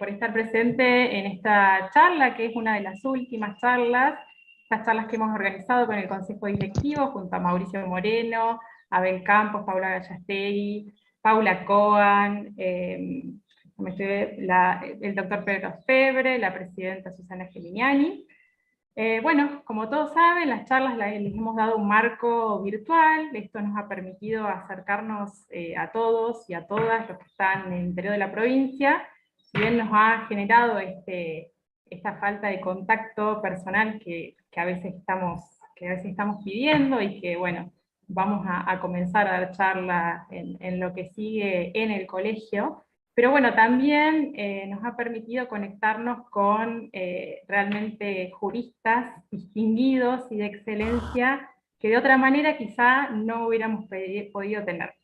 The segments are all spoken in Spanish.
por estar presente en esta charla, que es una de las últimas charlas, estas charlas que hemos organizado con el Consejo Directivo, junto a Mauricio Moreno, Abel Campos, Paula Gallastegui, Paula Coan, el doctor Pedro Febre, la presidenta Susana Geminiani. Bueno, como todos saben, las charlas les hemos dado un marco virtual. Esto nos ha permitido acercarnos a todos y a todas los que están en el interior de la provincia. Si bien nos ha generado esta falta de contacto personal que a veces estamos pidiendo, y que bueno, vamos a comenzar a dar charla en lo que sigue en el colegio. Pero bueno, también nos ha permitido conectarnos con realmente juristas distinguidos y de excelencia, que de otra manera quizá no hubiéramos podido tener.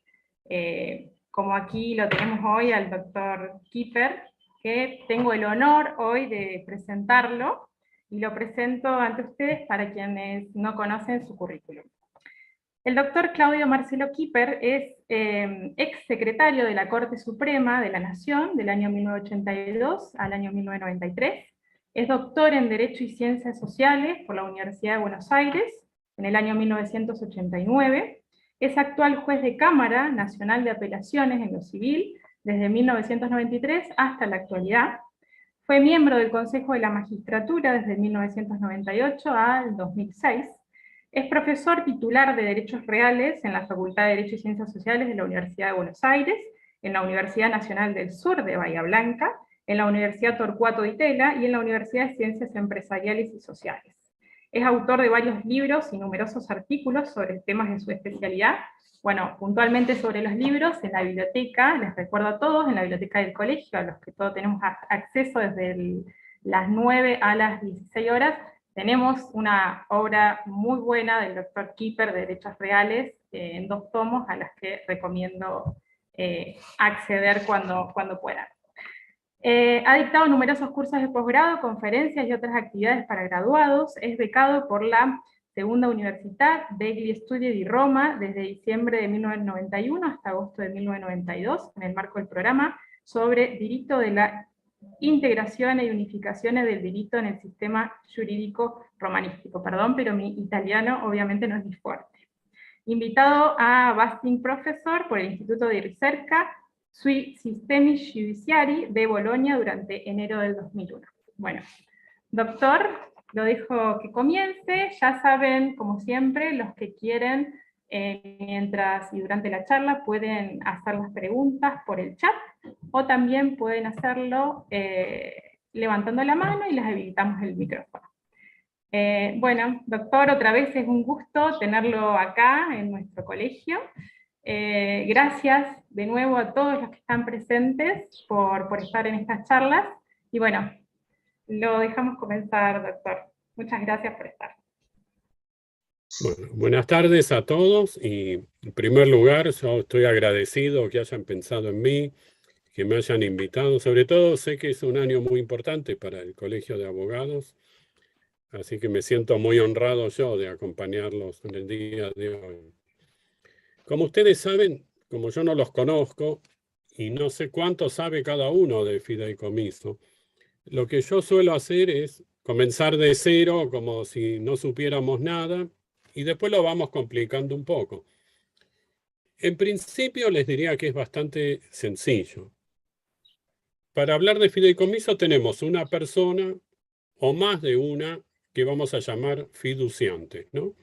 Como aquí lo tenemos hoy al doctor Kipper, que tengo el honor hoy de presentarlo, y lo presento ante ustedes para quienes no conocen su currículum. El doctor Claudio Marcelo Kipper es ex secretario de la Corte Suprema de la Nación del año 1982 al año 1993, es doctor en Derecho y Ciencias Sociales por la Universidad de Buenos Aires en el año 1989, es actual juez de Cámara Nacional de Apelaciones en lo Civil desde 1993 hasta la actualidad, fue miembro del Consejo de la Magistratura desde 1998 al 2006, es profesor titular de Derechos Reales en la Facultad de Derecho y Ciencias Sociales de la Universidad de Buenos Aires, en la Universidad Nacional del Sur de Bahía Blanca, en la Universidad Torcuato Di Tella y en la Universidad de Ciencias Empresariales y Sociales. Es autor de varios libros y numerosos artículos sobre temas de su especialidad. Bueno, puntualmente sobre los libros, en la biblioteca, les recuerdo a todos, en la biblioteca del colegio, a los que todos tenemos acceso desde las 9 a las 16 horas, tenemos una obra muy buena del doctor Kipper de Derechos Reales, en 2 tomos, a las que recomiendo acceder cuando puedan. Ha dictado numerosos cursos de posgrado, conferencias y otras actividades para graduados, es becado por la Segunda Università degli Studi di Roma desde diciembre de 1991 hasta agosto de 1992, en el marco del programa sobre Diritto de la Integrazione e Unificazione del Diritto en el Sistema Giuridico Romanístico. Perdón, pero mi italiano obviamente no es muy fuerte. Invitado a Visiting Professor por el Instituto di Ricerca sui Sistemi Giudiziari de Bolonia durante enero del 2001. Bueno, doctor, lo dejo que comience. Ya saben, como siempre, los que quieren, mientras y durante la charla, pueden hacer las preguntas por el chat, o también pueden hacerlo levantando la mano y les habilitamos el micrófono. Bueno, doctor, otra vez es un gusto tenerlo acá en nuestro colegio. Gracias de nuevo a todos los que están presentes por estar en estas charlas, y bueno, lo dejamos comenzar, doctor. Muchas gracias por estar. Bueno, buenas tardes a todos, y en primer lugar yo estoy agradecido que hayan pensado en mí, que me hayan invitado. Sobre todo sé que es un año muy importante para el Colegio de Abogados, así que me siento muy honrado yo de acompañarlos en el día de hoy. Como ustedes saben, como yo no los conozco y no sé cuánto sabe cada uno de fideicomiso, lo que yo suelo hacer es comenzar de cero como si no supiéramos nada, y después lo vamos complicando un poco. En principio les diría que es bastante sencillo. Para hablar de fideicomiso tenemos una persona o más de una que vamos a llamar fiduciante, ¿no?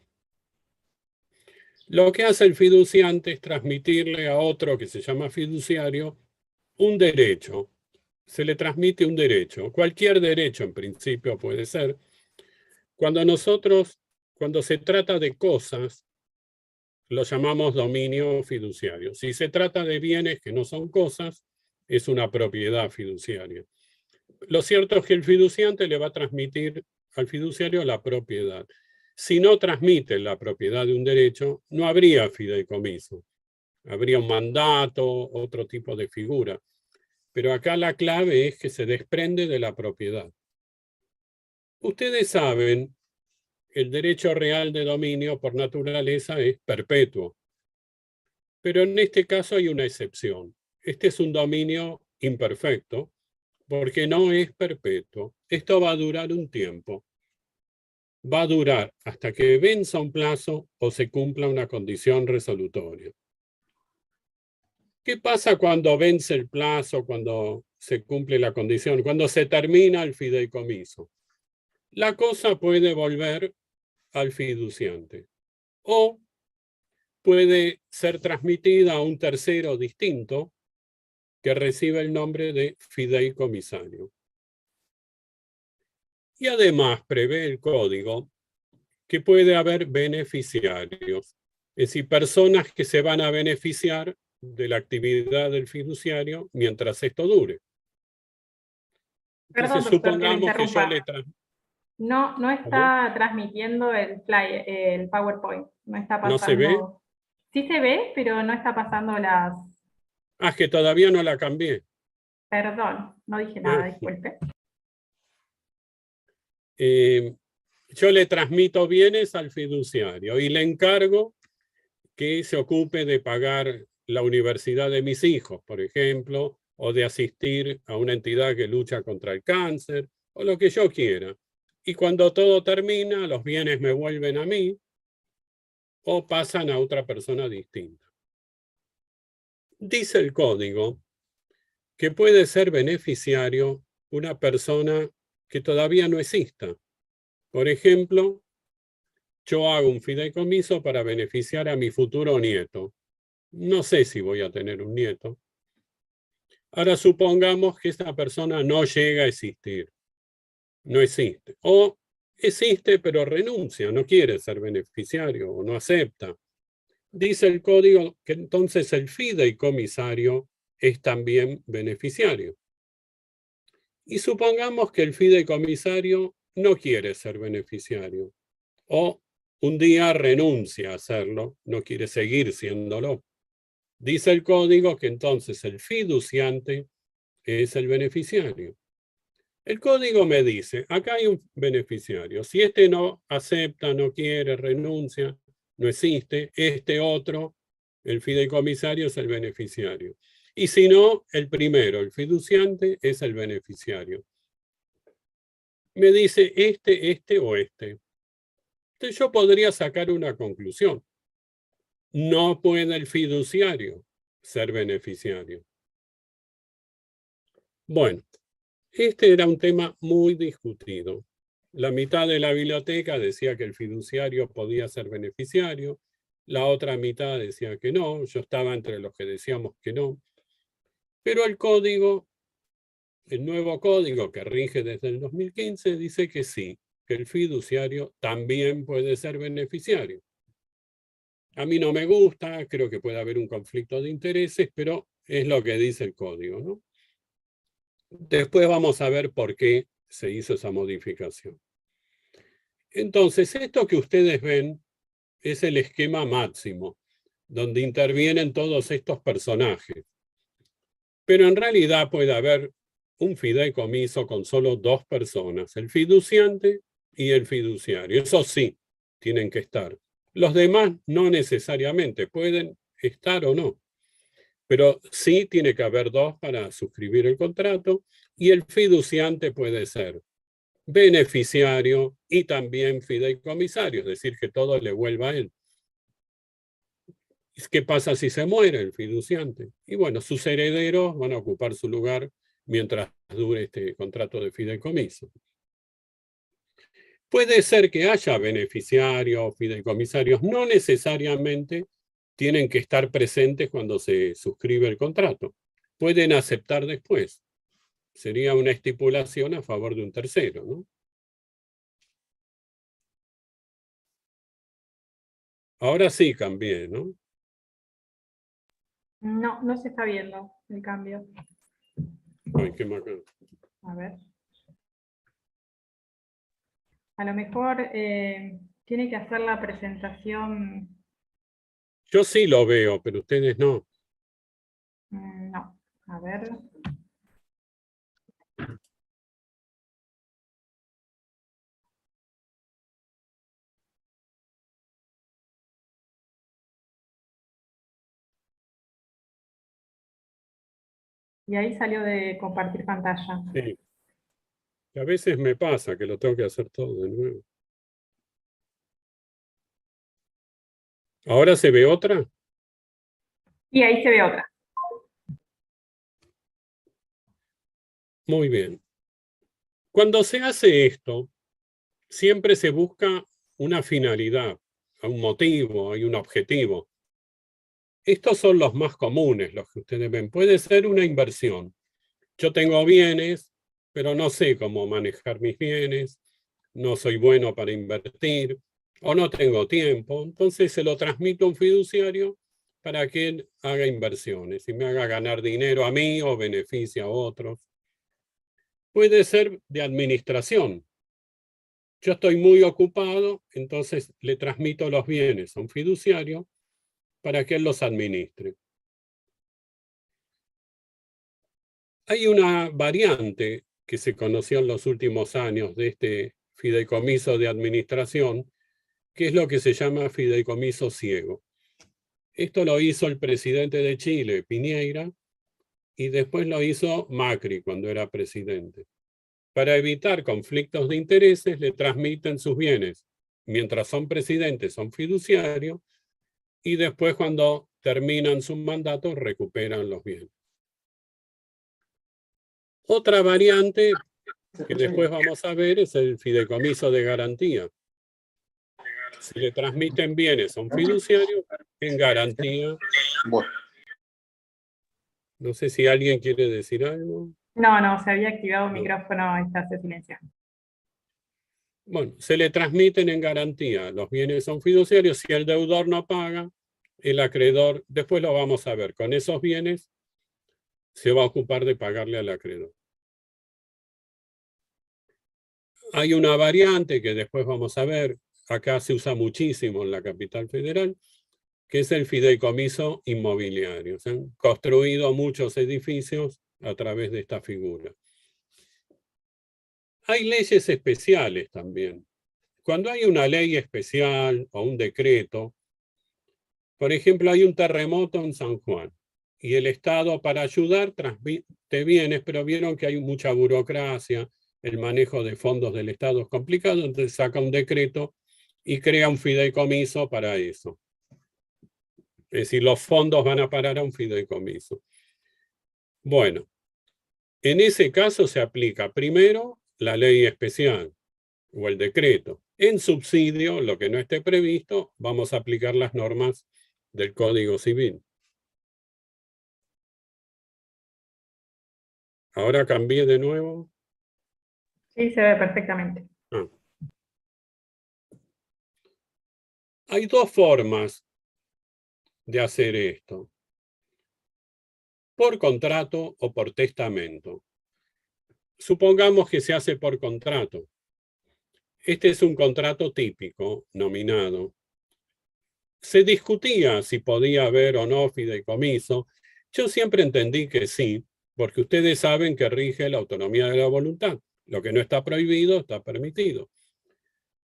Lo que hace el fiduciante es transmitirle a otro que se llama fiduciario un derecho. Se le transmite un derecho, cualquier derecho en principio puede ser. Cuando se trata de cosas, lo llamamos dominio fiduciario. Si se trata de bienes que no son cosas, es una propiedad fiduciaria. Lo cierto es que el fiduciante le va a transmitir al fiduciario la propiedad. Si no transmite la propiedad de un derecho, no habría fideicomiso. Habría un mandato, otro tipo de figura. Pero acá la clave es que se desprende de la propiedad. Ustedes saben, el derecho real de dominio por naturaleza es perpetuo. Pero en este caso hay una excepción. Este es un dominio imperfecto, porque no es perpetuo. Esto va a durar un tiempo. Va a durar hasta que venza un plazo o se cumpla una condición resolutoria. ¿Qué pasa cuando vence el plazo, cuando se cumple la condición, cuando se termina el fideicomiso? La cosa puede volver al fiduciante o puede ser transmitida a un tercero distinto que recibe el nombre de fideicomisario. Y además prevé el código que puede haber beneficiarios, es decir, personas que se van a beneficiar de la actividad del fiduciario mientras esto dure. Perdón, Entonces, doctor, que le supongamos que yo interrumpa. le No ¿Cómo? está transmitiendo el PowerPoint. No está ¿No se ve? pasando. Sí se ve, pero no está pasando las. Ah, es que todavía no la cambié. Perdón, no dije Ah, nada, disculpe. yo le transmito bienes al fiduciario y le encargo que se ocupe de pagar la universidad de mis hijos, por ejemplo, o de asistir a una entidad que lucha contra el cáncer, o lo que yo quiera. Y cuando todo termina, los bienes me vuelven a mí o pasan a otra persona distinta. Dice el código que puede ser beneficiario una persona que todavía no exista. Por ejemplo, yo hago un fideicomiso para beneficiar a mi futuro nieto. No sé si voy a tener un nieto. Ahora supongamos que esta persona no llega a existir, no existe. O existe pero renuncia, no quiere ser beneficiario o no acepta. Dice el código que entonces el fideicomisario es también beneficiario. Y supongamos que el fideicomisario no quiere ser beneficiario o un día renuncia a hacerlo, no quiere seguir siéndolo. Dice el código que entonces el fiduciante es el beneficiario. El código me dice, acá hay un beneficiario. Si este no acepta, no quiere, renuncia, no existe, este otro, el fideicomisario, es el beneficiario. Y si no, el primero, el fiduciante, es el beneficiario. Me dice este o este. Entonces yo podría sacar una conclusión. No puede el fiduciario ser beneficiario. Bueno, este era un tema muy discutido. La mitad de la biblioteca decía que el fiduciario podía ser beneficiario, la otra mitad decía que no, yo estaba entre los que decíamos que no, pero el código, el nuevo código que rige desde el 2015 dice que sí, que el fiduciario también puede ser beneficiario. A mí no me gusta, creo que puede haber un conflicto de intereses, pero es lo que dice el código, ¿no? Después vamos a ver por qué se hizo esa modificación. Entonces, esto que ustedes ven es el esquema máximo, donde intervienen todos estos personajes. Pero en realidad puede haber un fideicomiso con solo dos personas, el fiduciante y el fiduciario. Eso sí, tienen que estar. Los demás no necesariamente, pueden estar o no. Pero sí tiene que haber dos para suscribir el contrato y el fiduciante puede ser beneficiario y también fideicomisario, es decir, que todo le vuelva a él. ¿Qué pasa si se muere el fiduciante? Y bueno, sus herederos van a ocupar su lugar mientras dure este contrato de fideicomiso. Puede ser que haya beneficiarios o fideicomisarios, no necesariamente tienen que estar presentes cuando se suscribe el contrato. Pueden aceptar después. Sería una estipulación a favor de un tercero, ¿no? Ahora sí cambié, ¿no? No, no se está viendo el cambio. Ay, qué macana. A ver. A lo mejor tiene que hacer la presentación. Yo sí lo veo, pero ustedes no. No, a ver. Y ahí salió de compartir pantalla. Sí. A veces me pasa que lo tengo que hacer todo de nuevo. ¿Ahora se ve otra? Y ahí se ve otra. Muy bien. Cuando se hace esto, siempre se busca una finalidad, un motivo, hay un objetivo. Estos son los más comunes, los que ustedes ven. Puede ser una inversión. Yo tengo bienes, pero no sé cómo manejar mis bienes, no soy bueno para invertir o no tengo tiempo. Entonces se lo transmito a un fiduciario para que él haga inversiones y me haga ganar dinero a mí o beneficie a otros. Puede ser de administración. Yo estoy muy ocupado, entonces le transmito los bienes a un fiduciario para que él los administre. Hay una variante que se conoció en los últimos años de este fideicomiso de administración, que es lo que se llama fideicomiso ciego. Esto lo hizo el presidente de Chile, Piñera, y después lo hizo Macri cuando era presidente. Para evitar conflictos de intereses, le transmiten sus bienes. Mientras son presidentes, son fiduciarios, y después cuando terminan su mandato, recuperan los bienes. Otra variante que después vamos a ver es el fideicomiso de garantía. Si le transmiten bienes a un fiduciario, en garantía. No sé si alguien quiere decir algo. No, se había activado el micrófono y está silenciado. Bueno, se le transmiten en garantía los bienes a un fiduciario. Si el deudor no paga, el acreedor, después lo vamos a ver, con esos bienes se va a ocupar de pagarle al acreedor. Hay una variante que después vamos a ver, acá se usa muchísimo en la capital federal, que es el fideicomiso inmobiliario. Se han construido muchos edificios a través de esta figura. Hay leyes especiales también. Cuando hay una ley especial o un decreto, por ejemplo, hay un terremoto en San Juan y el Estado para ayudar transmite bienes, pero vieron que hay mucha burocracia, el manejo de fondos del Estado es complicado, entonces saca un decreto y crea un fideicomiso para eso. Es decir, los fondos van a parar a un fideicomiso. Bueno, en ese caso se aplica primero la ley especial o el decreto. En subsidio, lo que no esté previsto, vamos a aplicar las normas del Código Civil. Ahora cambié de nuevo. Sí, se ve perfectamente. Hay dos formas de hacer esto. Por contrato o por testamento. Supongamos que se hace por contrato. Este es un contrato típico, nominado. Se discutía si podía haber o no fideicomiso. Yo siempre entendí que sí, porque ustedes saben que rige la autonomía de la voluntad. Lo que no está prohibido está permitido.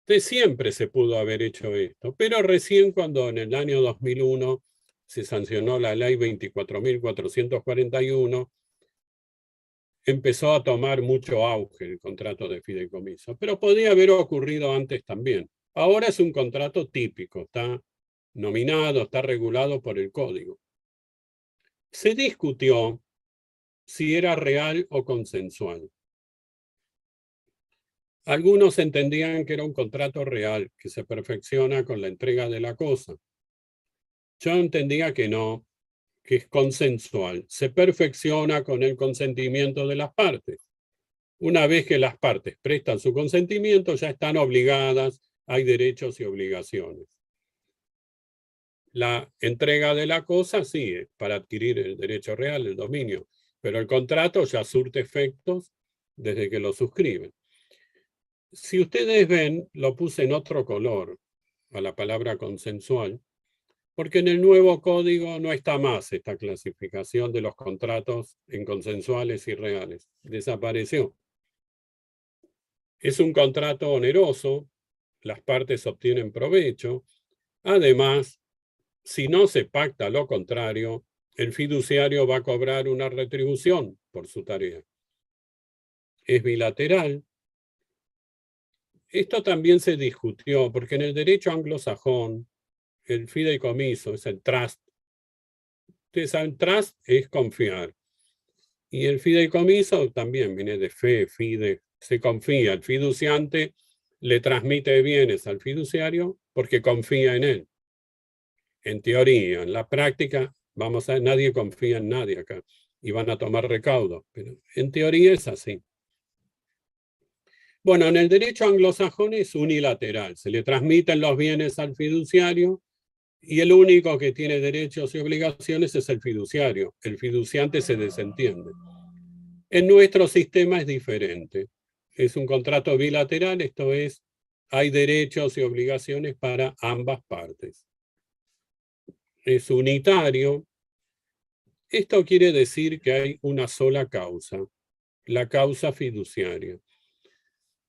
Entonces siempre se pudo haber hecho esto, pero recién cuando en el año 2001 se sancionó la ley 24.441, empezó a tomar mucho auge el contrato de fideicomiso, pero podía haber ocurrido antes también. Ahora es un contrato típico, está nominado, está regulado por el código. Se discutió si era real o consensual. Algunos entendían que era un contrato real, que se perfecciona con la entrega de la cosa. Yo entendía que no, que es consensual, se perfecciona con el consentimiento de las partes. Una vez que las partes prestan su consentimiento, ya están obligadas, hay derechos y obligaciones. La entrega de la cosa sí, es para adquirir el derecho real, el dominio, pero el contrato ya surte efectos desde que lo suscriben. Si ustedes ven, lo puse en otro color a la palabra consensual, porque en el nuevo código no está más esta clasificación de los contratos en consensuales y reales. Desapareció. Es un contrato oneroso, las partes obtienen provecho. Además, si no se pacta lo contrario, el fiduciario va a cobrar una retribución por su tarea. Es bilateral. Esto también se discutió, porque en el derecho anglosajón, el fideicomiso es el trust. Ustedes saben, trust es confiar. Y el fideicomiso también viene de fe, fide, se confía. El fiduciante le transmite bienes al fiduciario porque confía en él. En teoría, en la práctica, nadie confía en nadie acá y van a tomar recaudo, pero en teoría es así. Bueno, en el derecho anglosajón es unilateral, se le transmiten los bienes al fiduciario y el único que tiene derechos y obligaciones es el fiduciario. El fiduciante se desentiende. En nuestro sistema es diferente. Es un contrato bilateral, esto es, hay derechos y obligaciones para ambas partes. Es unitario. Esto quiere decir que hay una sola causa, la causa fiduciaria.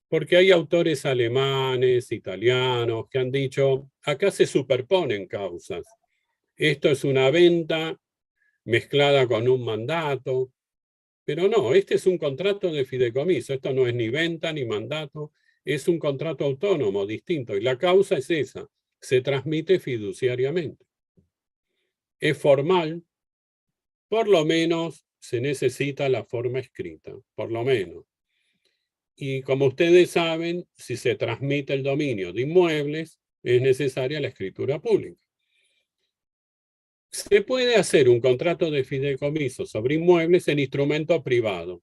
Porque hay autores alemanes, italianos, que han dicho, acá se superponen causas. Esto es una venta mezclada con un mandato, pero no, este es un contrato de fideicomiso, esto no es ni venta ni mandato, es un contrato autónomo, distinto, y la causa es esa, se transmite fiduciariamente. Es formal, por lo menos se necesita la forma escrita, por lo menos. Y como ustedes saben, si se transmite el dominio de inmuebles, es necesaria la escritura pública. Se puede hacer un contrato de fideicomiso sobre inmuebles en instrumento privado,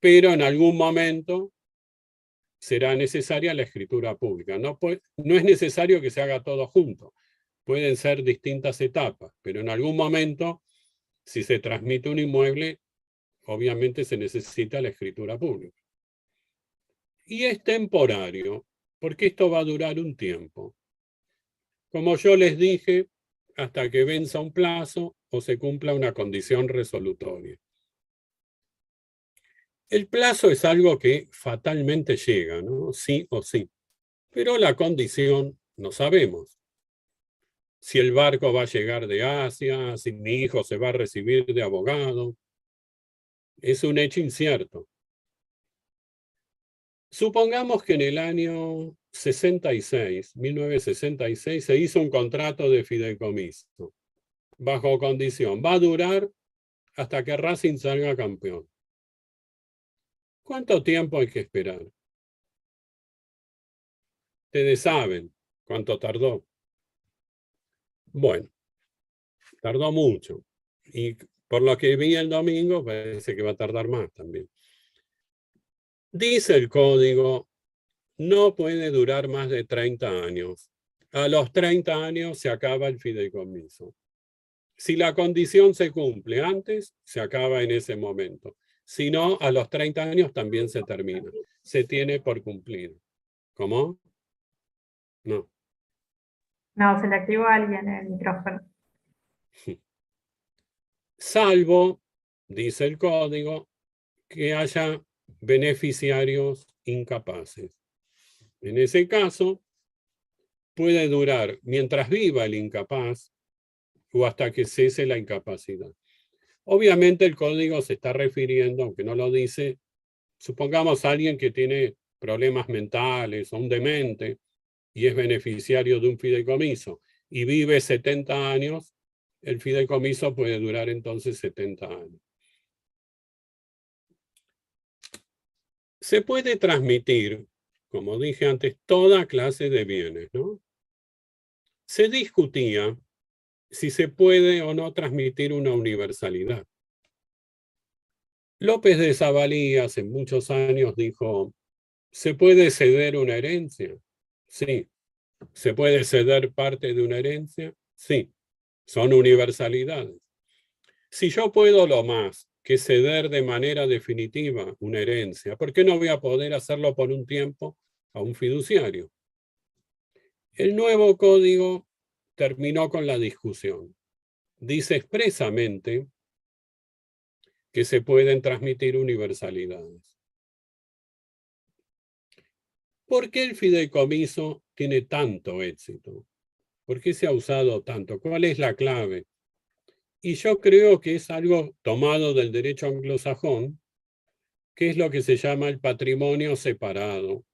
pero en algún momento será necesaria la escritura pública. No es necesario que se haga todo junto. Pueden ser distintas etapas, pero en algún momento, si se transmite un inmueble, obviamente se necesita la escritura pública. Y es temporario, porque esto va a durar un tiempo. Como yo les dije, hasta que venza un plazo o se cumpla una condición resolutoria. El plazo es algo que fatalmente llega, ¿no? Sí o sí. Pero la condición no sabemos. Si el barco va a llegar de Asia, si mi hijo se va a recibir de abogado. Es un hecho incierto. Supongamos que en el año 1966, se hizo un contrato de fideicomiso, bajo condición. Va a durar hasta que Racing salga campeón. ¿Cuánto tiempo hay que esperar? Ustedes saben cuánto tardó. Bueno, tardó mucho. Y por lo que vi el domingo, parece que va a tardar más también. Dice el código, no puede durar más de 30 años. A los 30 años se acaba el fideicomiso. Si la condición se cumple antes, se acaba en ese momento. Si no, a los 30 años también se termina. Se tiene por cumplido. ¿Cómo? No. No, se le activó a alguien el micrófono. Salvo, dice el código, que haya beneficiarios incapaces. En ese caso, puede durar mientras viva el incapaz o hasta que cese la incapacidad. Obviamente el código se está refiriendo, aunque no lo dice, supongamos a alguien que tiene problemas mentales o un demente y es beneficiario de un fideicomiso y vive 70 años, el fideicomiso puede durar entonces 70 años. Se puede transmitir, como dije antes, toda clase de bienes, ¿no? Se discutía si se puede o no transmitir una universalidad. López de Savalí hace muchos años dijo, ¿se puede ceder una herencia? Sí. ¿Se puede ceder parte de una herencia? Sí. Son universalidades. Si yo puedo lo más que ceder de manera definitiva una herencia, ¿por qué no voy a poder hacerlo por un tiempo a un fiduciario? El nuevo código terminó con la discusión. Dice expresamente que se pueden transmitir universalidades. ¿Por qué el fideicomiso tiene tanto éxito? ¿Por qué se ha usado tanto? ¿Cuál es la clave? Y yo creo que es algo tomado del derecho anglosajón, que es lo que se llama el patrimonio separado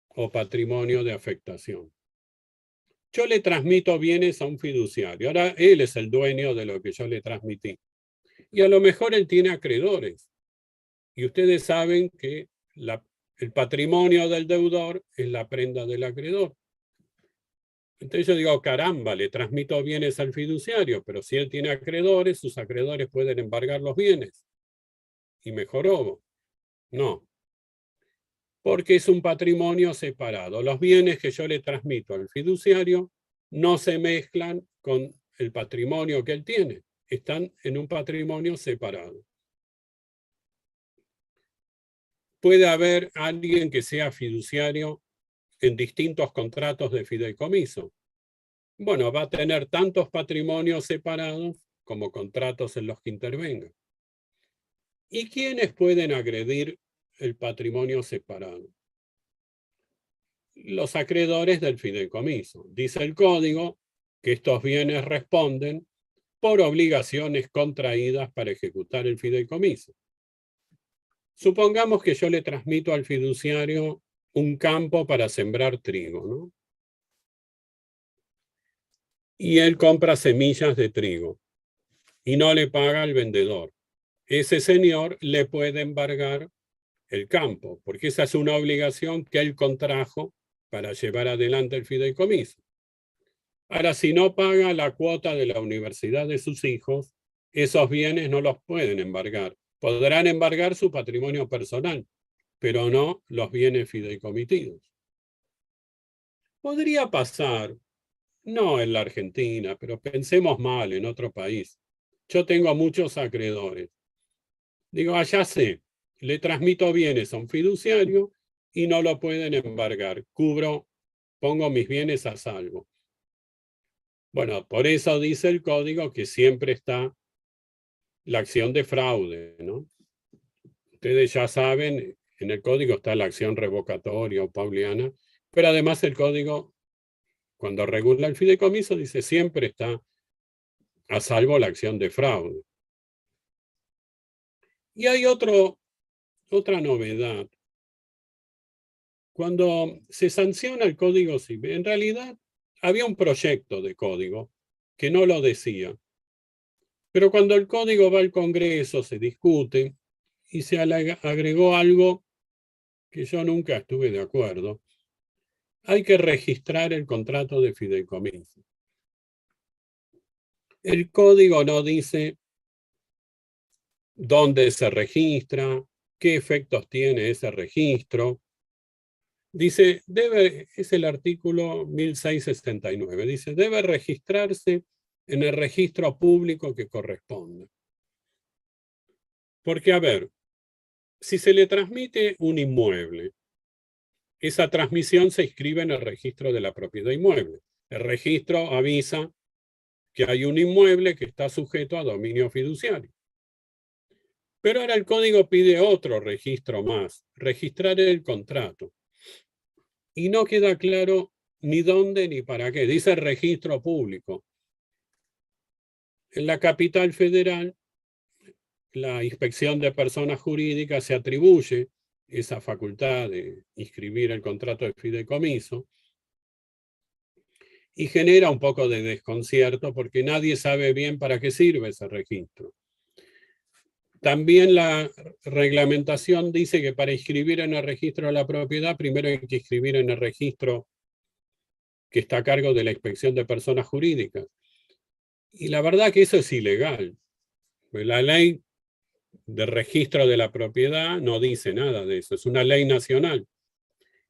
o patrimonio de afectación. Yo le transmito bienes a un fiduciario. Ahora él es el dueño de lo que yo le transmití. Y a lo mejor él tiene acreedores. Y ustedes saben que el patrimonio del deudor es la prenda del acreedor. Entonces yo digo, caramba, le transmito bienes al fiduciario, pero si él tiene acreedores, sus acreedores pueden embargar los bienes. Y me jorobo. No, porque es un patrimonio separado. Los bienes que yo le transmito al fiduciario no se mezclan con el patrimonio que él tiene. Están en un patrimonio separado. Puede haber alguien que sea fiduciario en distintos contratos de fideicomiso. Bueno, va a tener tantos patrimonios separados como contratos en los que intervenga. ¿Y quiénes pueden agredir el patrimonio separado? Los acreedores del fideicomiso. Dice el código que estos bienes responden por obligaciones contraídas para ejecutar el fideicomiso. Supongamos que yo le transmito al fiduciario un campo para sembrar trigo, ¿no? Y él compra semillas de trigo y no le paga al vendedor. Ese señor le puede embargar el campo, porque esa es una obligación que él contrajo para llevar adelante el fideicomiso. Ahora, si no paga la cuota de la universidad de sus hijos, esos bienes no los pueden embargar. Podrán embargar su patrimonio personal, pero no los bienes fideicomitidos. Podría pasar, no en la Argentina, pero pensemos mal en otro país. Yo tengo muchos acreedores. Digo, allá sé, le transmito bienes a un fiduciario y no lo pueden embargar. Pongo mis bienes a salvo. Bueno, por eso dice el código que siempre está la acción de fraude, ¿no? Ustedes ya saben, en el código está la acción revocatoria o pauliana, pero además el código, cuando regula el fideicomiso, dice siempre está a salvo la acción de fraude. Y hay otra novedad. Cuando se sanciona el Código Civil, en realidad había un proyecto de código que no lo decía. Pero cuando el código va al Congreso, se discute y se agregó algo que yo nunca estuve de acuerdo. Hay que registrar el contrato de fideicomiso. El código no dice dónde se registra, qué efectos tiene ese registro. Dice, es el artículo 1669, dice, debe registrarse en el registro público que corresponda. Porque, a ver, si se le transmite un inmueble, esa transmisión se inscribe en el registro de la propiedad inmueble. El registro avisa que hay un inmueble que está sujeto a dominio fiduciario. Pero ahora el código pide otro registro más, registrar el contrato. Y no queda claro ni dónde ni para qué. Dice registro público. En la capital federal, la inspección de personas jurídicas se atribuye esa facultad de inscribir el contrato de fideicomiso y genera un poco de desconcierto porque nadie sabe bien para qué sirve ese registro. También la reglamentación dice que para inscribir en el registro de la propiedad, primero hay que inscribir en el registro que está a cargo de la inspección de personas jurídicas. Y la verdad que eso es ilegal. La ley de registro de la propiedad no dice nada de eso, es una ley nacional.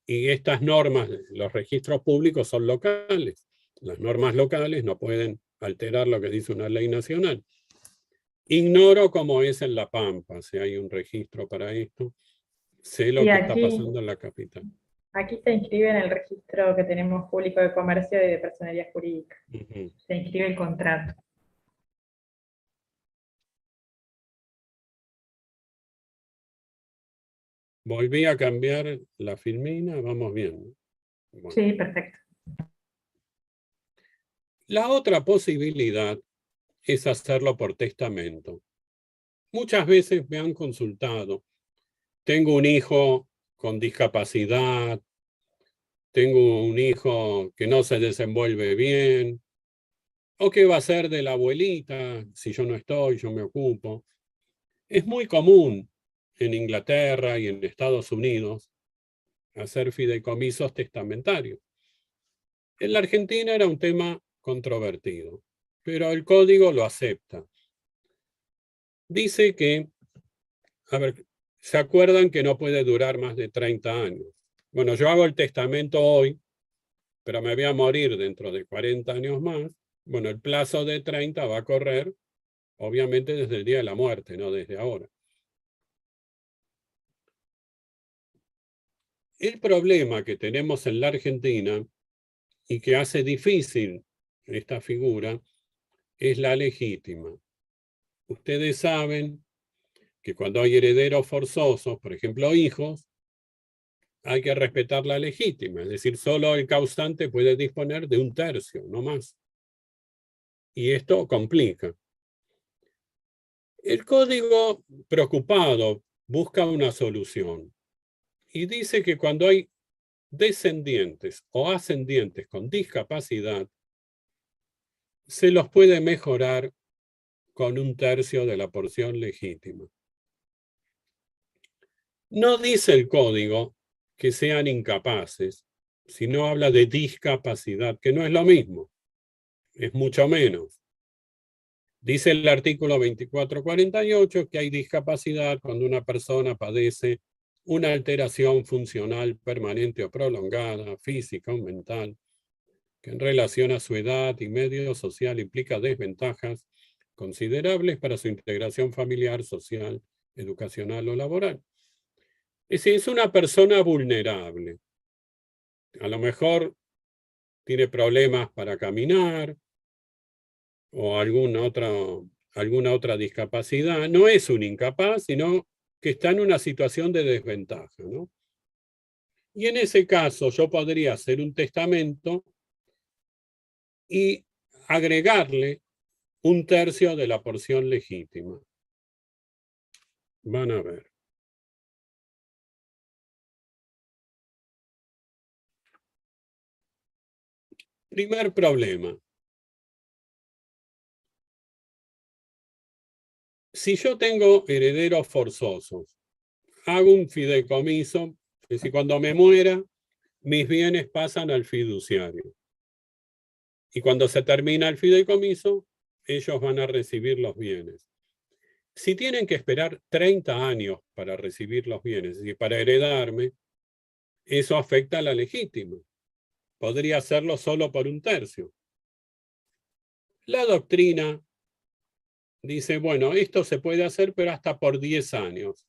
Y estas normas, los registros públicos son locales. Las normas locales no pueden alterar lo que dice una ley nacional. Ignoro cómo es en La Pampa, si hay un registro para esto. Sé lo que está pasando en la capital. Aquí se inscribe en el registro que tenemos público de comercio y de personería jurídica. Se inscribe el contrato. Volví a cambiar la filmina, vamos bien. Bueno. Sí, perfecto. La otra posibilidad es hacerlo por testamento. Muchas veces me han consultado, tengo un hijo con discapacidad, tengo un hijo que no se desenvuelve bien, o qué va a ser de la abuelita si yo no estoy, yo me ocupo. Es muy común en Inglaterra y en Estados Unidos hacer fideicomisos testamentarios. En la Argentina era un tema controvertido, pero el código lo acepta. Dice que, a ver, ¿se acuerdan que no puede durar más de 30 años? Bueno, yo hago el testamento hoy, pero me voy a morir dentro de 40 años más. Bueno, el plazo de 30 va a correr, obviamente, desde el día de la muerte, no desde ahora. El problema que tenemos en la Argentina y que hace difícil esta figura es la legítima. Ustedes saben que cuando hay herederos forzosos, por ejemplo hijos, hay que respetar la legítima, es decir, solo el causante puede disponer de 1/3, no más. Y esto complica. El código, preocupado, busca una solución y dice que cuando hay descendientes o ascendientes con discapacidad, se los puede mejorar con 1/3 de la porción legítima. No dice el código que sean incapaces, sino habla de discapacidad, que no es lo mismo, es mucho menos. Dice el artículo 2448 que hay discapacidad cuando una persona padece una alteración funcional permanente o prolongada, física o mental, que en relación a su edad y medio social implica desventajas considerables para su integración familiar, social, educacional o laboral. Es decir, es una persona vulnerable. A lo mejor tiene problemas para caminar o alguna otra discapacidad. No es un incapaz, sino que está en una situación de desventaja, ¿no? Y en ese caso yo podría hacer un testamento y agregarle 1/3 de la porción legítima. Van a ver. Primer problema. Si yo tengo herederos forzosos, hago un fideicomiso, es decir, cuando me muera, mis bienes pasan al fiduciario. Y cuando se termina el fideicomiso, ellos van a recibir los bienes. Si tienen que esperar 30 años para recibir los bienes, es decir, para heredarme, eso afecta a la legítima. Podría hacerlo solo por 1/3. La doctrina dice, bueno, esto se puede hacer, pero hasta por 10 años.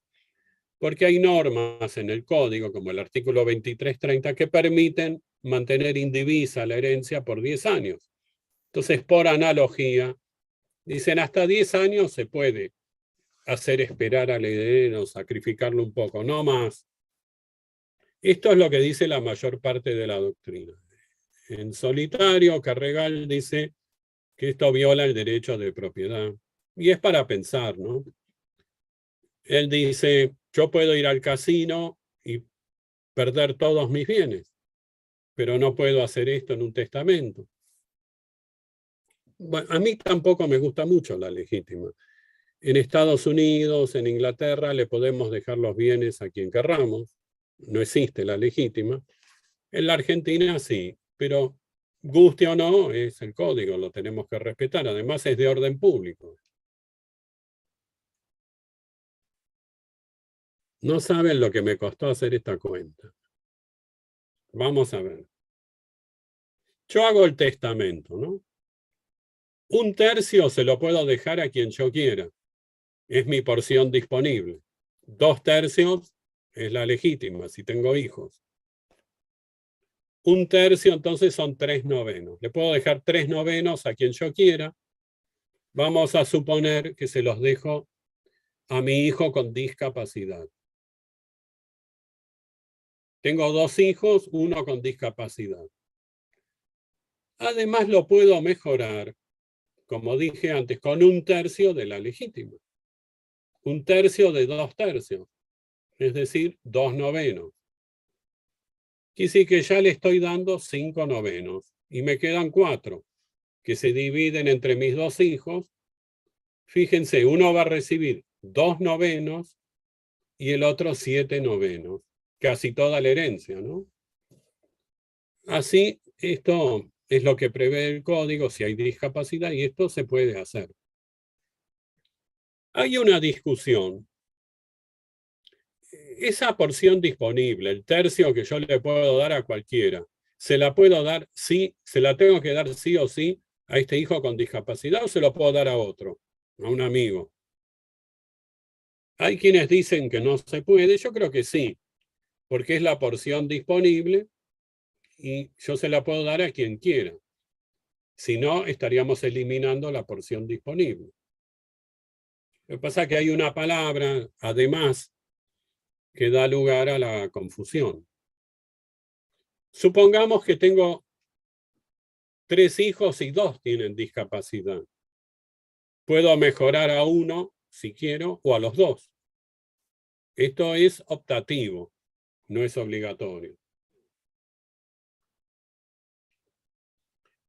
Porque hay normas en el código, como el artículo 2330, que permiten mantener indivisa la herencia por 10 años. Entonces, por analogía, dicen hasta 10 años se puede hacer esperar al heredero, sacrificarlo un poco, no más. Esto es lo que dice la mayor parte de la doctrina. En solitario, Carregal dice que esto viola el derecho de propiedad. Y es para pensar, ¿no? Él dice, yo puedo ir al casino y perder todos mis bienes, pero no puedo hacer esto en un testamento. Bueno, a mí tampoco me gusta mucho la legítima. En Estados Unidos, en Inglaterra, le podemos dejar los bienes a quien querramos. No existe la legítima. En la Argentina sí, pero guste o no, es el código, lo tenemos que respetar. Además es de orden público. No saben lo que me costó hacer esta cuenta. Vamos a ver. Yo hago el testamento, ¿no? 1/3 se lo puedo dejar a quien yo quiera. Es mi porción disponible. 2/3 es la legítima, si tengo hijos. 1/3 entonces son 3/9. Le puedo dejar 3/9 a quien yo quiera. Vamos a suponer que se los dejo a mi hijo con discapacidad. Tengo 2 hijos, uno con discapacidad. Además lo puedo mejorar como dije antes, con 1/3 de la legítima. 1/3 de 2/3, es decir, 2/9. Y sí que ya le estoy dando 5/9 y me quedan 4 que se dividen entre mis 2 hijos. Fíjense, uno va a recibir 2/9 y el otro 7/9, casi toda la herencia, ¿no? Así, esto es lo que prevé el código si hay discapacidad y esto se puede hacer. Hay una discusión. Esa porción disponible, el 1/3 que yo le puedo dar a cualquiera, ¿se la puedo dar sí, se la tengo que dar sí o sí a este hijo con discapacidad o se lo puedo dar a otro, a un amigo? Hay quienes dicen que no se puede, yo creo que sí, porque es la porción disponible y yo se la puedo dar a quien quiera. Si no, estaríamos eliminando la porción disponible. Lo que pasa es que hay una palabra, además, que da lugar a la confusión. Supongamos que tengo 3 hijos y 2 tienen discapacidad. Puedo mejorar a uno, si quiero, o a los 2. Esto es optativo, no es obligatorio.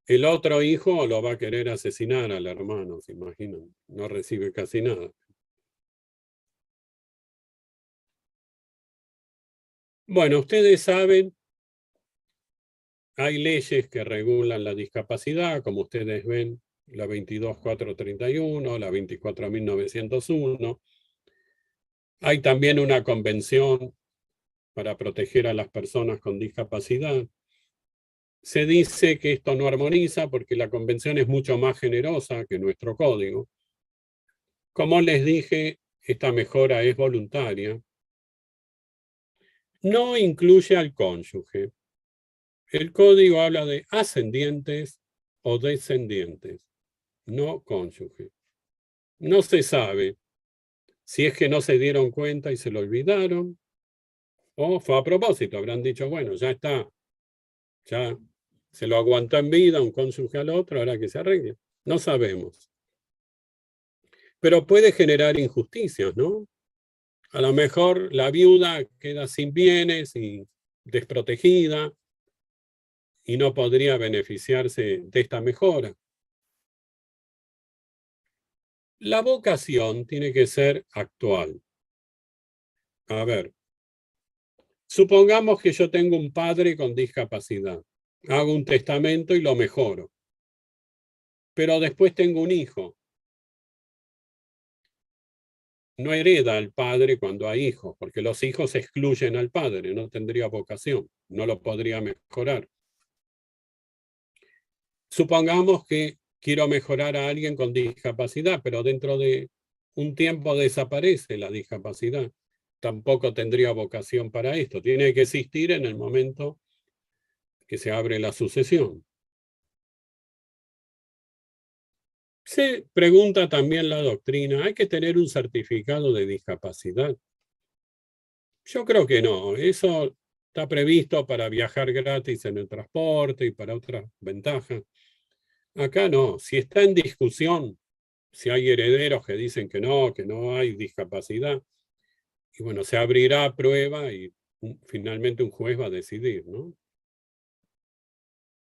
El otro hijo lo va a querer asesinar al hermano, se imaginan. No recibe casi nada. Bueno, ustedes saben, hay leyes que regulan la discapacidad, como ustedes ven, la 22.431, la 24.901. Hay también una convención para proteger a las personas con discapacidad. Se dice que esto no armoniza porque la convención es mucho más generosa que nuestro código. Como les dije, esta mejora es voluntaria. No incluye al cónyuge. El código habla de ascendientes o descendientes, no cónyuge. No se sabe si es que no se dieron cuenta y se lo olvidaron, o fue a propósito, habrán dicho, bueno, ya está, ya se lo aguantó en vida un cónyuge al otro, ahora que se arregle. No sabemos. Pero puede generar injusticias, ¿no? A lo mejor la viuda queda sin bienes y desprotegida y no podría beneficiarse de esta mejora. La vocación tiene que ser actual. A ver, supongamos que yo tengo un padre con discapacidad. Hago un testamento y lo mejoro. Pero después tengo un hijo. No hereda al padre cuando hay hijos, porque los hijos excluyen al padre, no tendría vocación, no lo podría mejorar. Supongamos que quiero mejorar a alguien con discapacidad, pero dentro de un tiempo desaparece la discapacidad. Tampoco tendría vocación para esto. Tiene que existir en el momento que se abre la sucesión. Se pregunta también la doctrina, ¿hay que tener un certificado de discapacidad? Yo creo que no. Eso está previsto para viajar gratis en el transporte y para otras ventajas. Acá no. Si está en discusión, si hay herederos que dicen que no hay discapacidad, y bueno, se abrirá prueba y finalmente un juez va a decidir, ¿no?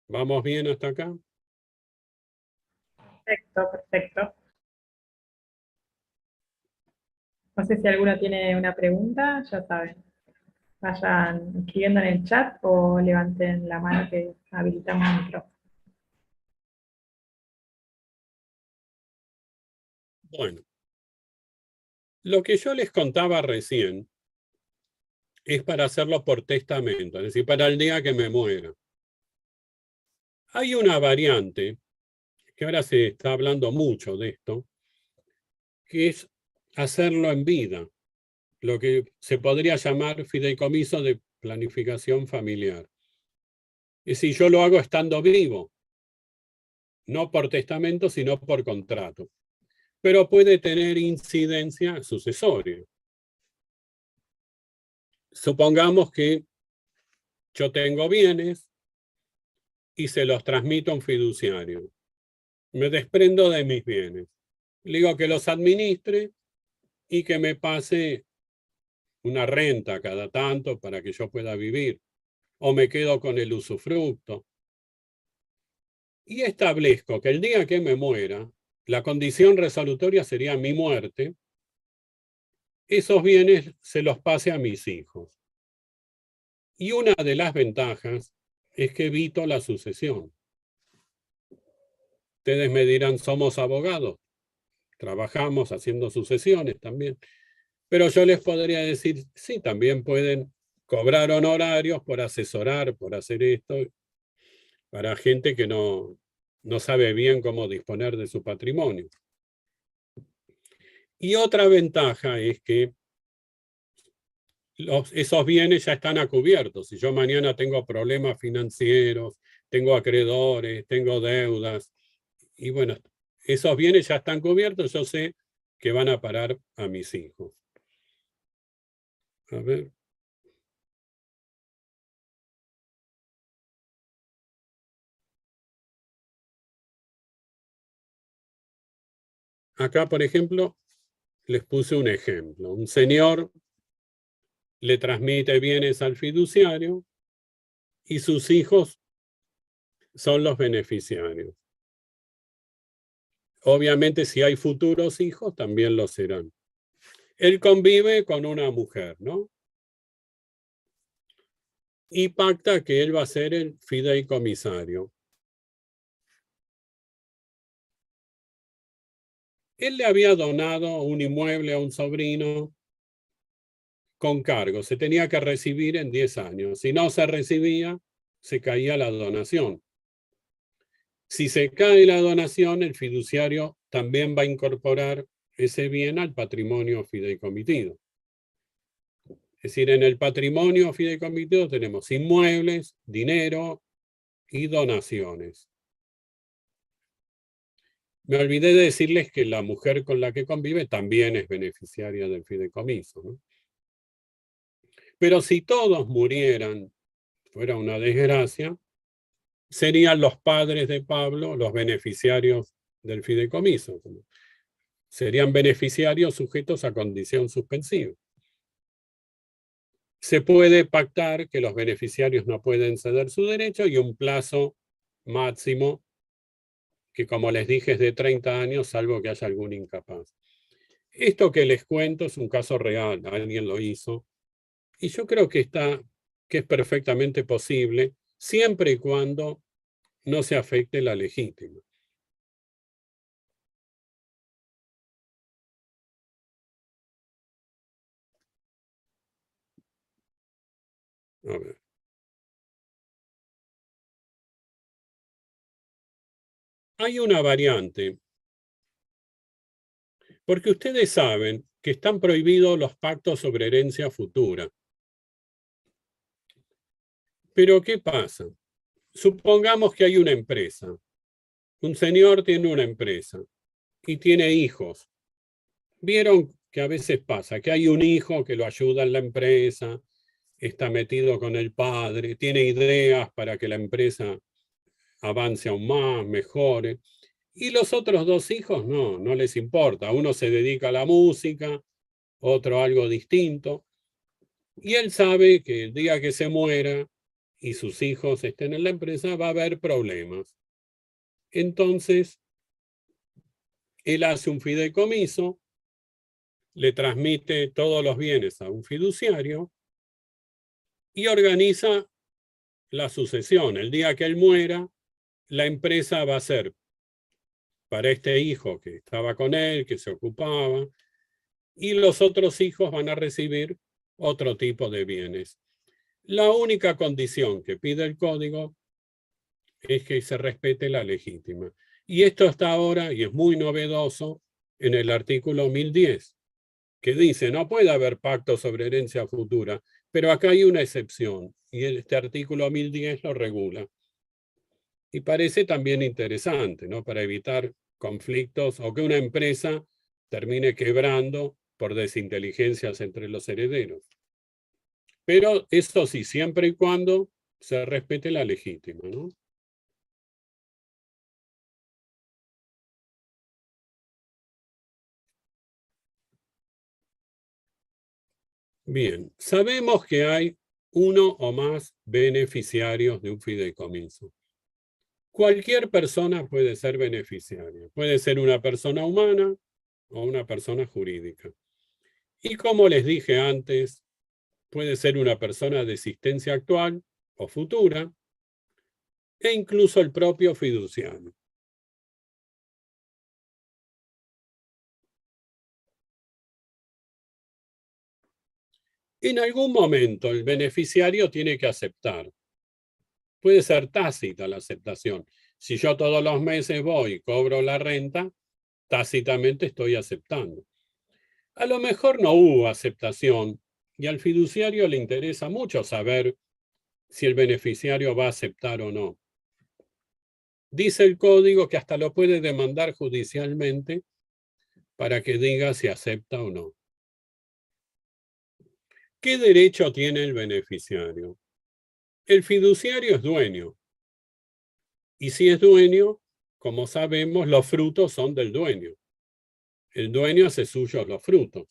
¿Vamos bien hasta acá? Perfecto, perfecto. No sé si alguno tiene una pregunta, ya saben. Vayan escribiendo en el chat o levanten la mano que habilitamos el micrófono. Bueno, lo que yo les contaba recién es para hacerlo por testamento, es decir, para el día que me muera. Hay una variante, que ahora se está hablando mucho de esto, que es hacerlo en vida, lo que se podría llamar fideicomiso de planificación familiar. Es decir, yo lo hago estando vivo, no por testamento, sino por contrato. Pero puede tener incidencia sucesoria. Supongamos que yo tengo bienes y se los transmito a un fiduciario. me desprendo de mis bienes. Le digo que los administre y que me pase una renta cada tanto para que yo pueda vivir, o me quedo con el usufructo. Y establezco que el día que me muera, la condición resolutoria sería mi muerte, esos bienes se los pase a mis hijos. Y una de las ventajas es que evito la sucesión. Ustedes me dirán, somos abogados, trabajamos haciendo sucesiones también. Pero yo les podría decir, sí, también pueden cobrar honorarios por asesorar, por hacer esto, para gente que no sabe bien cómo disponer de su patrimonio. Y otra ventaja es que esos bienes ya están a cubierto. Si yo mañana tengo problemas financieros, tengo acreedores, tengo deudas, y bueno, esos bienes ya están cubiertos, yo sé que van a parar a mis hijos. A ver. Acá, por ejemplo, les puse un ejemplo. Un señor le transmite bienes al fiduciario y sus hijos son los beneficiarios. Obviamente, si hay futuros hijos, también lo serán. Él convive con una mujer, ¿no? Y pacta que él va a ser el fideicomisario. Él le había donado un inmueble a un sobrino con cargo. Se tenía que recibir en 10 años. Si no se recibía, se caía la donación. Si se cae la donación, el fiduciario también va a incorporar ese bien al patrimonio fideicomitido. Es decir, en el patrimonio fideicomitido tenemos inmuebles, dinero y donaciones. Me olvidé de decirles que la mujer con la que convive también es beneficiaria del fideicomiso, ¿no? Pero si todos murieran, fuera una desgracia, serían los padres de Pablo los beneficiarios del fideicomiso. Serían beneficiarios sujetos a condición suspensiva. Se puede pactar que los beneficiarios no pueden ceder su derecho y un plazo máximo que, como les dije, es de 30 años, salvo que haya algún incapaz. Esto que les cuento es un caso real, alguien lo hizo, y yo creo que es perfectamente posible, siempre y cuando no se afecte la legítima. A ver. Hay una variante, porque ustedes saben que están prohibidos los pactos sobre herencia futura. Pero ¿qué pasa? Supongamos que hay una empresa. Un señor tiene una empresa y tiene hijos. Vieron que a veces pasa que hay un hijo que lo ayuda en la empresa, está metido con el padre, tiene ideas para que la empresa avance aún más, mejore. Y los otros dos hijos no les importa. Uno se dedica a la música, otro a algo distinto. Y él sabe que el día que se muera y sus hijos estén en la empresa va a haber problemas. Entonces, él hace un fideicomiso, le transmite todos los bienes a un fiduciario y organiza la sucesión. El día que él muera, la empresa va a ser para este hijo que estaba con él, que se ocupaba, y los otros hijos van a recibir otro tipo de bienes. La única condición que pide el código es que se respete la legítima. Y esto está ahora, y es muy novedoso, en el artículo 1010, que dice, no puede haber pacto sobre herencia futura, pero acá hay una excepción, y este artículo 1010 lo regula. Y parece también interesante, ¿no? Para evitar conflictos o que una empresa termine quebrando por desinteligencias entre los herederos. Pero eso sí, siempre y cuando se respete la legítima, ¿no? Bien, sabemos que hay uno o más beneficiarios de un fideicomiso. Cualquier persona puede ser beneficiaria. Puede ser una persona humana o una persona jurídica. Y como les dije antes, puede ser una persona de existencia actual o futura, e incluso el propio fiduciario. En algún momento el beneficiario tiene que aceptar. Puede ser tácita la aceptación. Si yo todos los meses voy y cobro la renta, tácitamente estoy aceptando. A lo mejor no hubo aceptación y al fiduciario le interesa mucho saber si el beneficiario va a aceptar o no. Dice el código que hasta lo puede demandar judicialmente para que diga si acepta o no. ¿Qué derecho tiene el beneficiario? El fiduciario es dueño. Y si es dueño, como sabemos, los frutos son del dueño. El dueño hace suyos los frutos.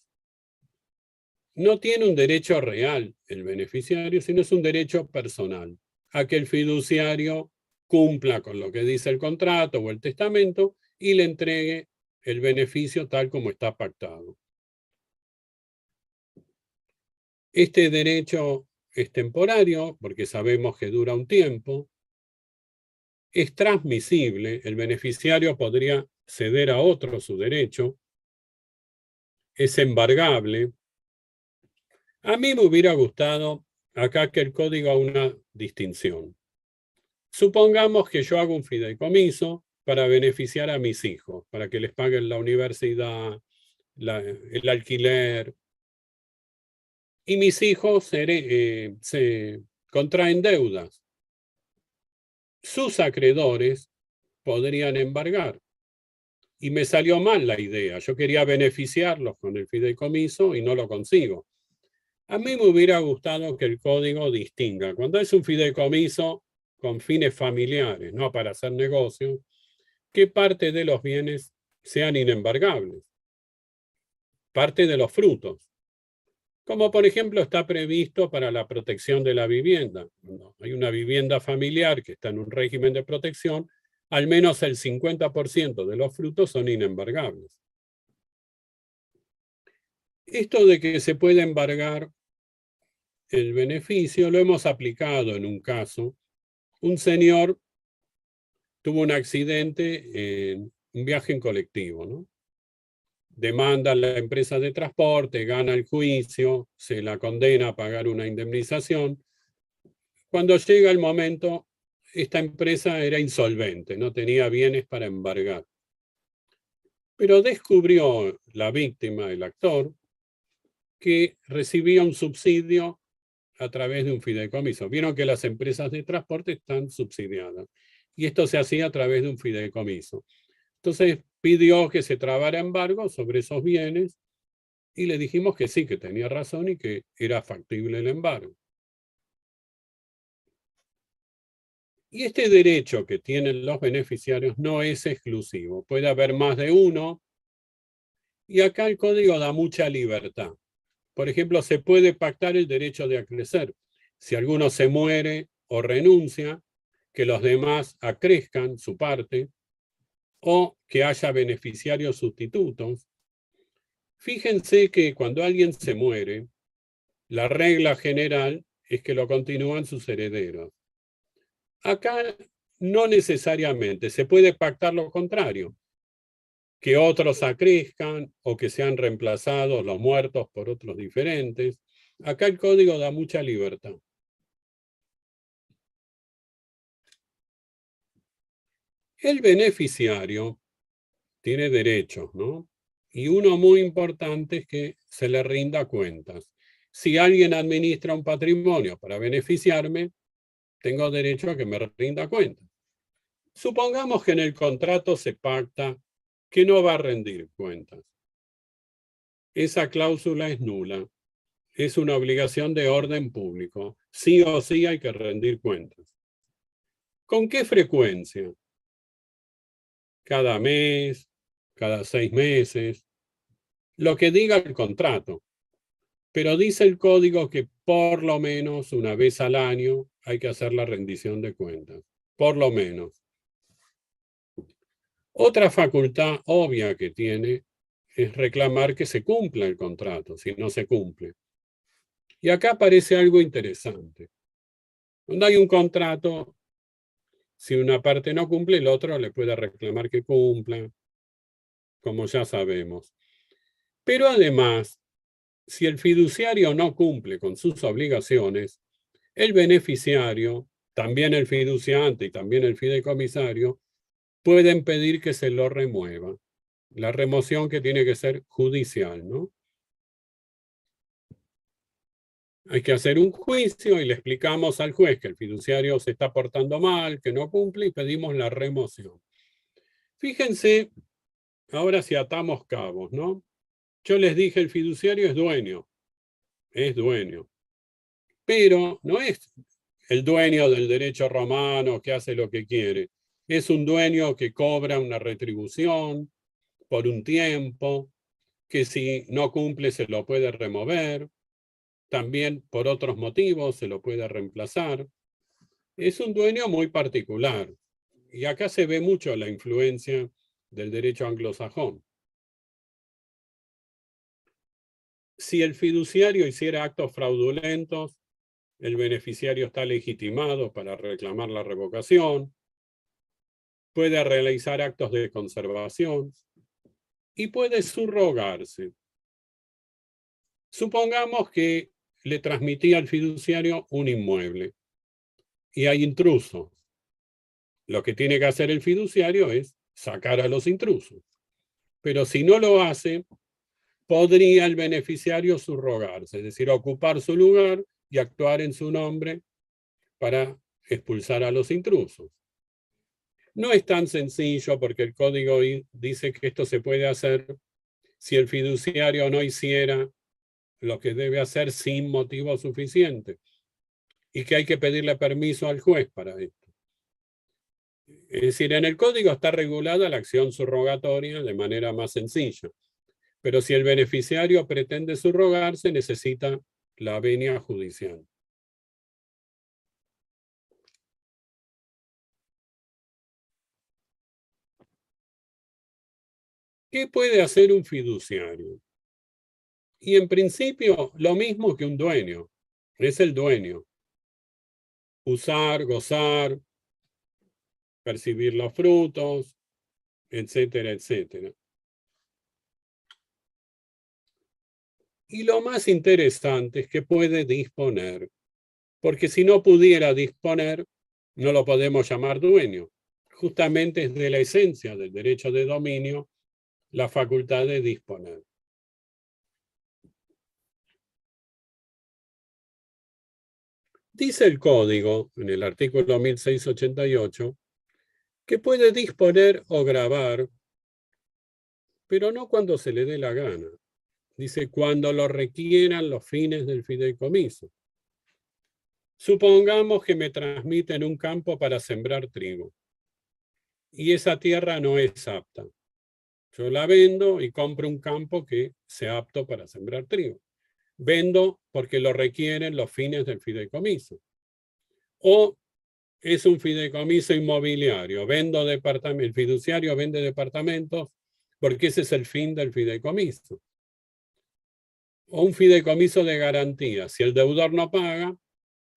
No tiene un derecho real el beneficiario, sino es un derecho personal, a que el fiduciario cumpla con lo que dice el contrato o el testamento y le entregue el beneficio tal como está pactado. Este derecho es temporario porque sabemos que dura un tiempo, es transmisible, el beneficiario podría ceder a otro su derecho, es embargable. A mí me hubiera gustado acá que el código haga una distinción. Supongamos que yo hago un fideicomiso para beneficiar a mis hijos, para que les paguen la universidad, el alquiler, y mis hijos se contraen deudas. Sus acreedores podrían embargar. Y me salió mal la idea. Yo quería beneficiarlos con el fideicomiso y no lo consigo. A mí me hubiera gustado que el código distinga. Cuando es un fideicomiso con fines familiares, no para hacer negocio, que parte de los bienes sean inembargables. Parte de los frutos. Como por ejemplo está previsto para la protección de la vivienda. Cuando hay una vivienda familiar que está en un régimen de protección, al menos el 50% de los frutos son inembargables. Esto de que se puede embargar el beneficio lo hemos aplicado en un caso. Un señor tuvo un accidente en un viaje en colectivo, ¿no? Demanda a la empresa de transporte, gana el juicio, se la condena a pagar una indemnización. Cuando llega el momento, esta empresa era insolvente, no tenía bienes para embargar. Pero descubrió la víctima, el actor, que recibía un subsidio a través de un fideicomiso. Vieron que las empresas de transporte están subsidiadas y esto se hacía a través de un fideicomiso. Entonces pidió que se trabara embargo sobre esos bienes y le dijimos que sí, que tenía razón y que era factible el embargo. Y este derecho que tienen los beneficiarios no es exclusivo. Puede haber más de uno y acá el código da mucha libertad. Por ejemplo, se puede pactar el derecho de acrecer. Si alguno se muere o renuncia, que los demás acrezcan su parte o que haya beneficiarios sustitutos. Fíjense que cuando alguien se muere, la regla general es que lo continúan sus herederos. Acá no necesariamente, se puede pactar lo contrario, que otros acrezcan o que sean reemplazados los muertos por otros diferentes. Acá el código da mucha libertad. El beneficiario tiene derechos, ¿no? Y uno muy importante es que se le rinda cuentas. Si alguien administra un patrimonio para beneficiarme, tengo derecho a que me rinda cuentas. Supongamos que en el contrato se pacta que no va a rendir cuentas. Esa cláusula es nula. Es una obligación de orden público. Sí o sí hay que rendir cuentas. ¿Con qué frecuencia? Cada mes, cada 6 meses, lo que diga el contrato. Pero dice el código que por lo menos una vez al año hay que hacer la rendición de cuentas. Por lo menos. Otra facultad obvia que tiene es reclamar que se cumpla el contrato, si no se cumple. Y acá aparece algo interesante. Cuando hay un contrato, si una parte no cumple, el otro le puede reclamar que cumpla, como ya sabemos. Pero además, si el fiduciario no cumple con sus obligaciones, el beneficiario, también el fiduciante y también el fideicomisario, pueden pedir que se lo remueva. La remoción que tiene que ser judicial, ¿no? Hay que hacer un juicio y le explicamos al juez que el fiduciario se está portando mal, que no cumple y pedimos la remoción. Fíjense, ahora si atamos cabos, ¿no? Yo les dije el fiduciario es dueño, pero no es el dueño del derecho romano que hace lo que quiere. Es un dueño que cobra una retribución por un tiempo, que si no cumple se lo puede remover, también por otros motivos se lo puede reemplazar. Es un dueño muy particular. Y acá se ve mucho la influencia del derecho anglosajón. Si el fiduciario hiciera actos fraudulentos, el beneficiario está legitimado para reclamar la revocación, puede realizar actos de conservación y puede subrogarse. Supongamos que le transmitía al fiduciario un inmueble y hay intrusos. Lo que tiene que hacer el fiduciario es sacar a los intrusos. Pero si no lo hace, podría el beneficiario subrogarse, es decir, ocupar su lugar y actuar en su nombre para expulsar a los intrusos. No es tan sencillo porque el código dice que esto se puede hacer si el fiduciario no hiciera lo que debe hacer sin motivo suficiente y que hay que pedirle permiso al juez para esto. Es decir, en el código está regulada la acción subrogatoria de manera más sencilla, pero si el beneficiario pretende subrogarse, necesita la venia judicial. ¿Qué puede hacer un fiduciario? Y en principio, lo mismo que un dueño. Es el dueño. Usar, gozar, percibir los frutos, etcétera, etcétera. Y lo más interesante es que puede disponer, porque si no pudiera disponer, no lo podemos llamar dueño. Justamente es de la esencia del derecho de dominio la facultad de disponer. Dice el código, en el artículo 1688, que puede disponer o gravar, pero no cuando se le dé la gana. Dice, cuando lo requieran los fines del fideicomiso. Supongamos que me transmiten un campo para sembrar trigo y esa tierra no es apta. Yo la vendo y compro un campo que sea apto para sembrar trigo. Vendo porque lo requieren los fines del fideicomiso. O es un fideicomiso inmobiliario. Vendo departamentos, el fiduciario vende departamentos porque ese es el fin del fideicomiso. O un fideicomiso de garantía. Si el deudor no paga,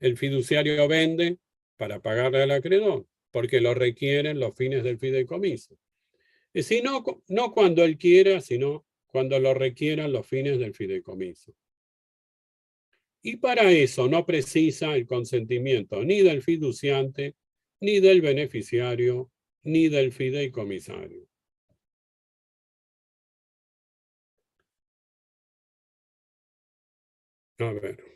el fiduciario vende para pagarle al acreedor, porque lo requieren los fines del fideicomiso. Y si no, no cuando él quiera, sino cuando lo requieran los fines del fideicomiso. Y para eso no precisa el consentimiento ni del fiduciante, ni del beneficiario, ni del fideicomisario. A ver.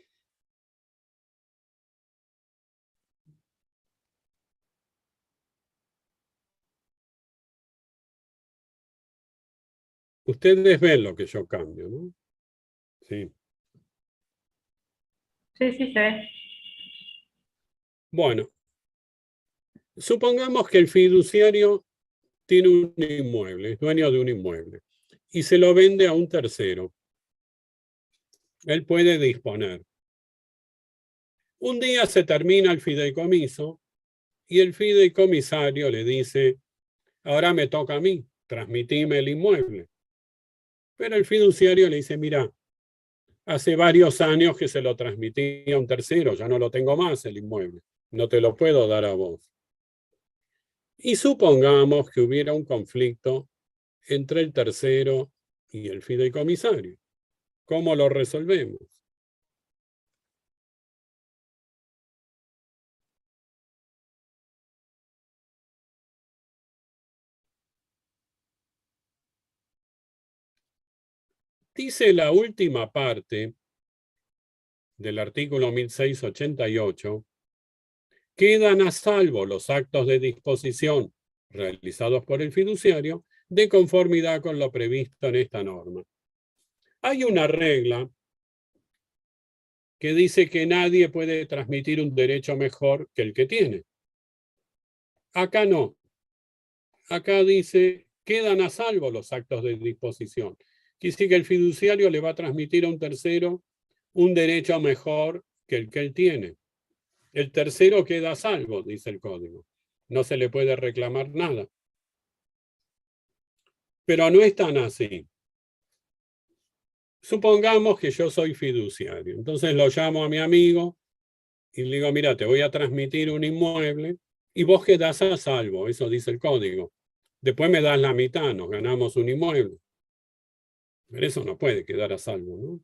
Ustedes ven lo que yo cambio, ¿no? Sí. Sí, sí, se ve. Bueno, supongamos que el fiduciario tiene un inmueble, es dueño de un inmueble, y se lo vende a un tercero. Él puede disponer. Un día se termina el fideicomiso y el fideicomisario le dice, ahora me toca a mí, transmitime el inmueble. Pero el fiduciario le dice, mira, hace varios años que se lo transmití a un tercero, ya no lo tengo más el inmueble, no te lo puedo dar a vos. Y supongamos que hubiera un conflicto entre el tercero y el fideicomisario. ¿Cómo lo resolvemos? Dice la última parte del artículo 1688, quedan a salvo los actos de disposición realizados por el fiduciario de conformidad con lo previsto en esta norma. Hay una regla que dice que nadie puede transmitir un derecho mejor que el que tiene. Acá no. Acá dice, quedan a salvo los actos de disposición. Quiere decir que el fiduciario le va a transmitir a un tercero un derecho mejor que el que él tiene. El tercero queda a salvo, dice el código. No se le puede reclamar nada. Pero no es tan así. Supongamos que yo soy fiduciario. Entonces lo llamo a mi amigo y le digo, mira, te voy a transmitir un inmueble y vos quedás a salvo. Eso dice el código. Después me das la mitad, nos ganamos un inmueble. Pero eso no puede quedar a salvo, ¿no?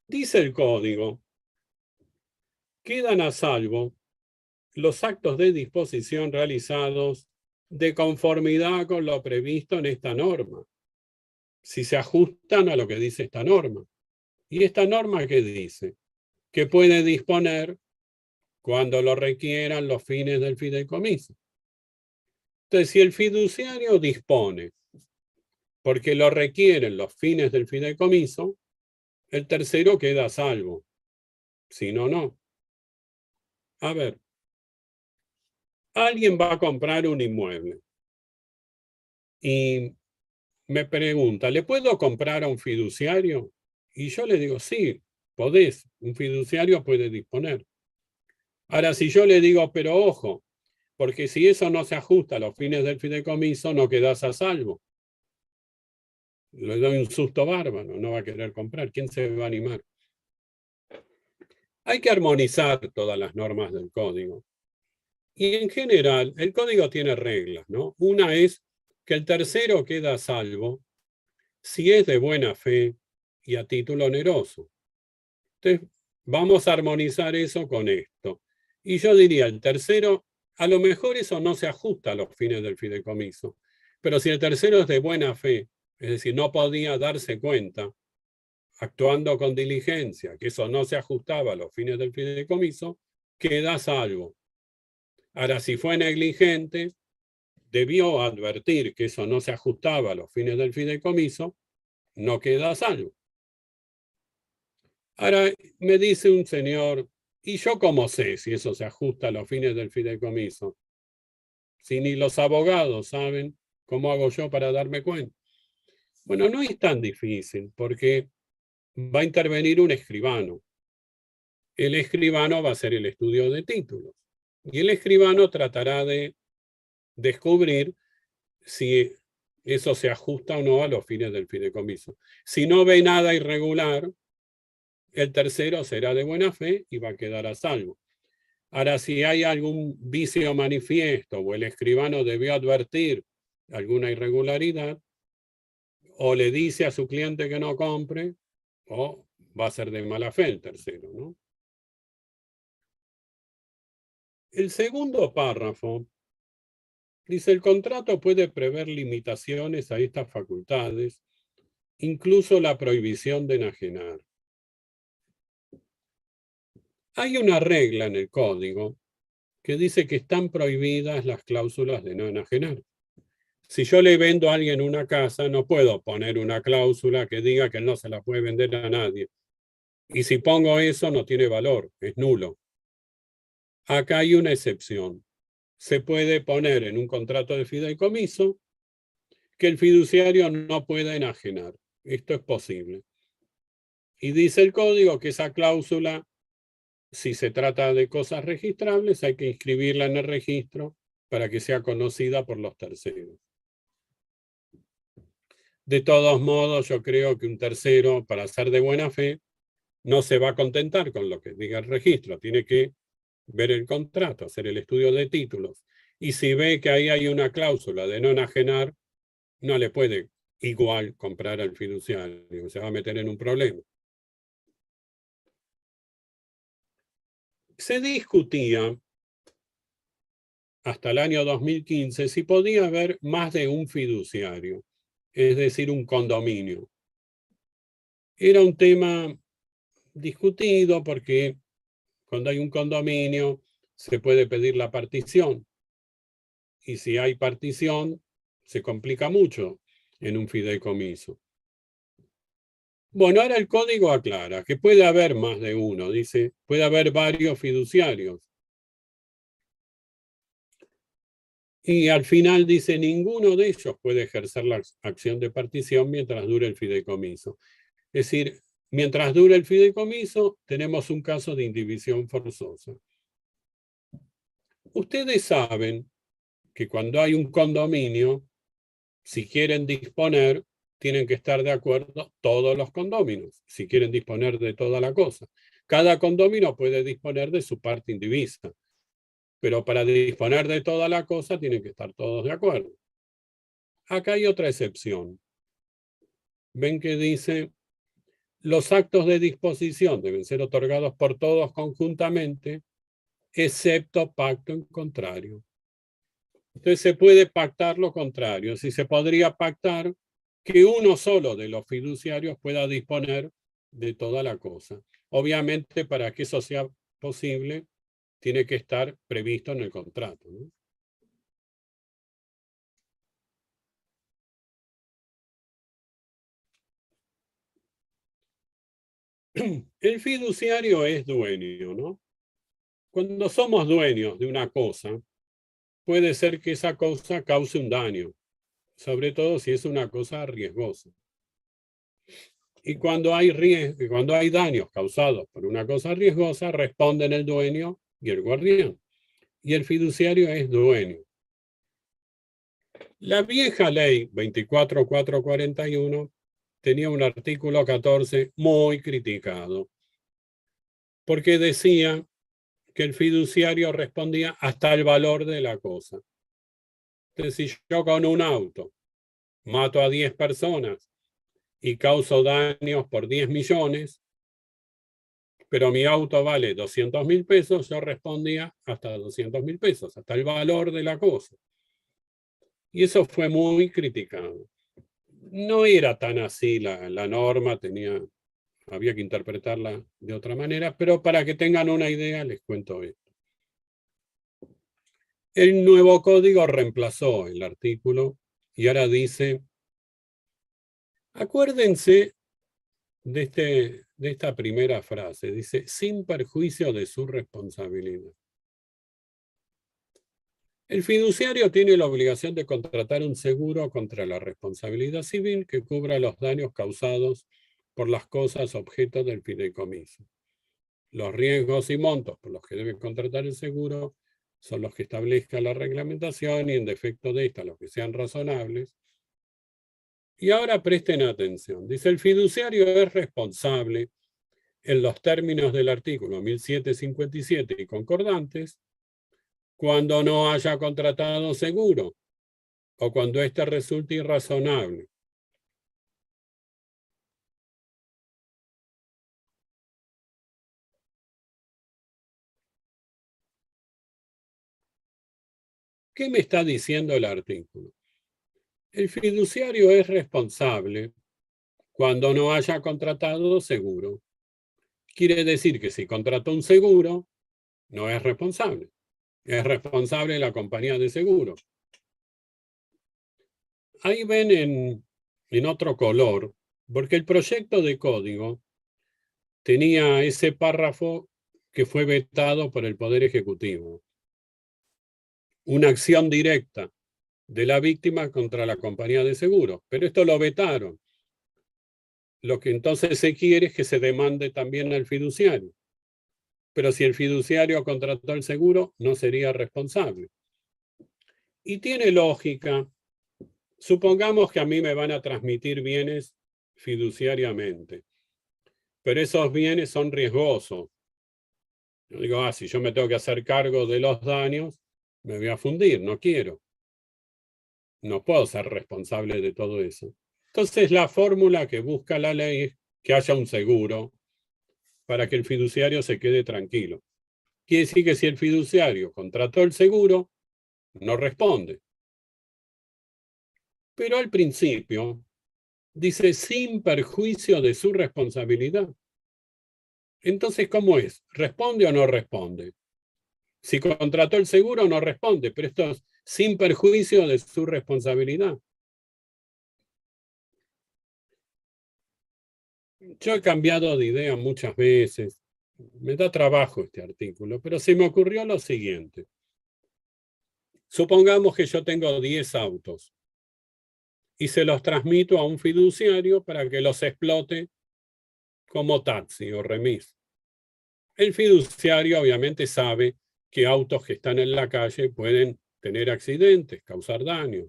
Dice el código, quedan a salvo los actos de disposición realizados de conformidad con lo previsto en esta norma, si se ajustan a lo que dice esta norma. ¿Y esta norma qué dice? Que puede disponer cuando lo requieran los fines del fideicomiso. Entonces, si el fiduciario dispone porque lo requieren los fines del fideicomiso, el tercero queda a salvo. Si no, no. A ver, alguien va a comprar un inmueble y me pregunta, ¿le puedo comprar a un fiduciario? Y yo le digo, sí, podés, un fiduciario puede disponer. Ahora, si yo le digo, pero ojo, porque si eso no se ajusta a los fines del fideicomiso, no quedás a salvo. Le doy un susto bárbaro, no va a querer comprar. ¿Quién se va a animar? Hay que armonizar todas las normas del código. Y en general, el código tiene reglas, ¿no? Una es que el tercero queda a salvo si es de buena fe y a título oneroso. Entonces, vamos a armonizar eso con esto. Y yo diría, el tercero, a lo mejor eso no se ajusta a los fines del fideicomiso, pero si el tercero es de buena fe, es decir, no podía darse cuenta, actuando con diligencia, que eso no se ajustaba a los fines del fideicomiso, queda a salvo. Ahora, si fue negligente, debió advertir que eso no se ajustaba a los fines del fideicomiso, no queda a salvo. Ahora, me dice un señor, ¿y yo cómo sé si eso se ajusta a los fines del fideicomiso? Si ni los abogados saben, ¿cómo hago yo para darme cuenta? Bueno, no es tan difícil, porque va a intervenir un escribano. El escribano va a hacer el estudio de títulos. Y el escribano tratará de descubrir si eso se ajusta o no a los fines del fideicomiso. Si no ve nada irregular, el tercero será de buena fe y va a quedar a salvo. Ahora, si hay algún vicio manifiesto o el escribano debió advertir alguna irregularidad, o le dice a su cliente que no compre, o va a ser de mala fe el tercero, ¿no? El segundo párrafo dice, el contrato puede prever limitaciones a estas facultades, incluso la prohibición de enajenar. Hay una regla en el código que dice que están prohibidas las cláusulas de no enajenar. Si yo le vendo a alguien una casa, no puedo poner una cláusula que diga que no se la puede vender a nadie. Y si pongo eso, no tiene valor, es nulo. Acá hay una excepción. Se puede poner en un contrato de fideicomiso que el fiduciario no pueda enajenar. Esto es posible. Y dice el código que esa cláusula, si se trata de cosas registrables, hay que inscribirla en el registro para que sea conocida por los terceros. De todos modos, yo creo que un tercero, para ser de buena fe, no se va a contentar con lo que diga el registro, tiene que ver el contrato, hacer el estudio de títulos. Y si ve que ahí hay una cláusula de no enajenar, no le puede igual comprar al fiduciario, se va a meter en un problema. Se discutía hasta el año 2015 si podía haber más de un fiduciario, es decir, un condominio. Era un tema discutido porque cuando hay un condominio se puede pedir la partición. Y si hay partición, se complica mucho en un fideicomiso. Bueno, ahora el código aclara que puede haber más de uno, dice, puede haber varios fiduciarios. Y al final dice, ninguno de ellos puede ejercer la acción de partición mientras dure el fideicomiso. Es decir, mientras dure el fideicomiso, tenemos un caso de indivisión forzosa. Ustedes saben que cuando hay un condominio, si quieren disponer, tienen que estar de acuerdo todos los condóminos, si quieren disponer de toda la cosa. Cada condomino puede disponer de su parte indivisa, pero para disponer de toda la cosa tienen que estar todos de acuerdo. Acá hay otra excepción. Ven que dice, los actos de disposición deben ser otorgados por todos conjuntamente, excepto pacto en contrario. Entonces se puede pactar lo contrario. Si se podría pactar que uno solo de los fiduciarios pueda disponer de toda la cosa. Obviamente, para que eso sea posible, tiene que estar previsto en el contrato, ¿no? El fiduciario es dueño, ¿no? Cuando somos dueños de una cosa, puede ser que esa cosa cause un daño, sobre todo si es una cosa riesgosa. Y cuando hay daños causados por una cosa riesgosa, responden el dueño y el guardián. Y el fiduciario es dueño. La vieja ley 24.441 tenía un artículo 14 muy criticado, porque decía que el fiduciario respondía hasta el valor de la cosa. Entonces, si yo con un auto mato a 10 personas y causo daños por 10 millones, pero mi auto vale 200.000 pesos, yo respondía hasta 200.000 pesos, hasta el valor de la cosa. Y eso fue muy criticado. No era tan así la norma, había que interpretarla de otra manera, pero para que tengan una idea les cuento esto. El nuevo código reemplazó el artículo y ahora dice, acuérdense de esta primera frase, dice, sin perjuicio de su responsabilidad. El fiduciario tiene la obligación de contratar un seguro contra la responsabilidad civil que cubra los daños causados por las cosas objeto del fideicomiso. Los riesgos y montos por los que debe contratar el seguro son los que establezca la reglamentación y en defecto de esta los que sean razonables. Y ahora presten atención. Dice, el fiduciario es responsable en los términos del artículo 1757 y concordantes cuando no haya contratado seguro o cuando éste resulte irrazonable. ¿Qué me está diciendo el artículo? El fiduciario es responsable cuando no haya contratado seguro. Quiere decir que si contrató un seguro, no es responsable. Es responsable la compañía de seguros. Ahí ven en otro color, porque el proyecto de código tenía ese párrafo que fue vetado por el Poder Ejecutivo. Una acción directa de la víctima contra la compañía de seguros. Pero esto lo vetaron. lo que entonces se quiere es que se demande también al fiduciario. Pero si el fiduciario contrató el seguro, no sería responsable. Y tiene lógica. Supongamos que a mí me van a transmitir bienes fiduciariamente, pero esos bienes son riesgosos. Yo digo, si yo me tengo que hacer cargo de los daños, me voy a fundir, no quiero. No puedo ser responsable de todo eso. Entonces la fórmula que busca la ley es que haya un seguro para que el fiduciario se quede tranquilo. Quiere decir que si el fiduciario contrató el seguro, no responde. Pero al principio dice sin perjuicio de su responsabilidad. Entonces, ¿cómo es? ¿Responde o no responde? Si contrató el seguro, no responde, pero esto es sin perjuicio de su responsabilidad. Yo he cambiado de idea muchas veces. Me da trabajo este artículo, pero se me ocurrió lo siguiente. Supongamos que yo tengo 10 autos y se los transmito a un fiduciario para que los explote como taxi o remis. El fiduciario obviamente sabe que autos que están en la calle pueden tener accidentes, causar daños.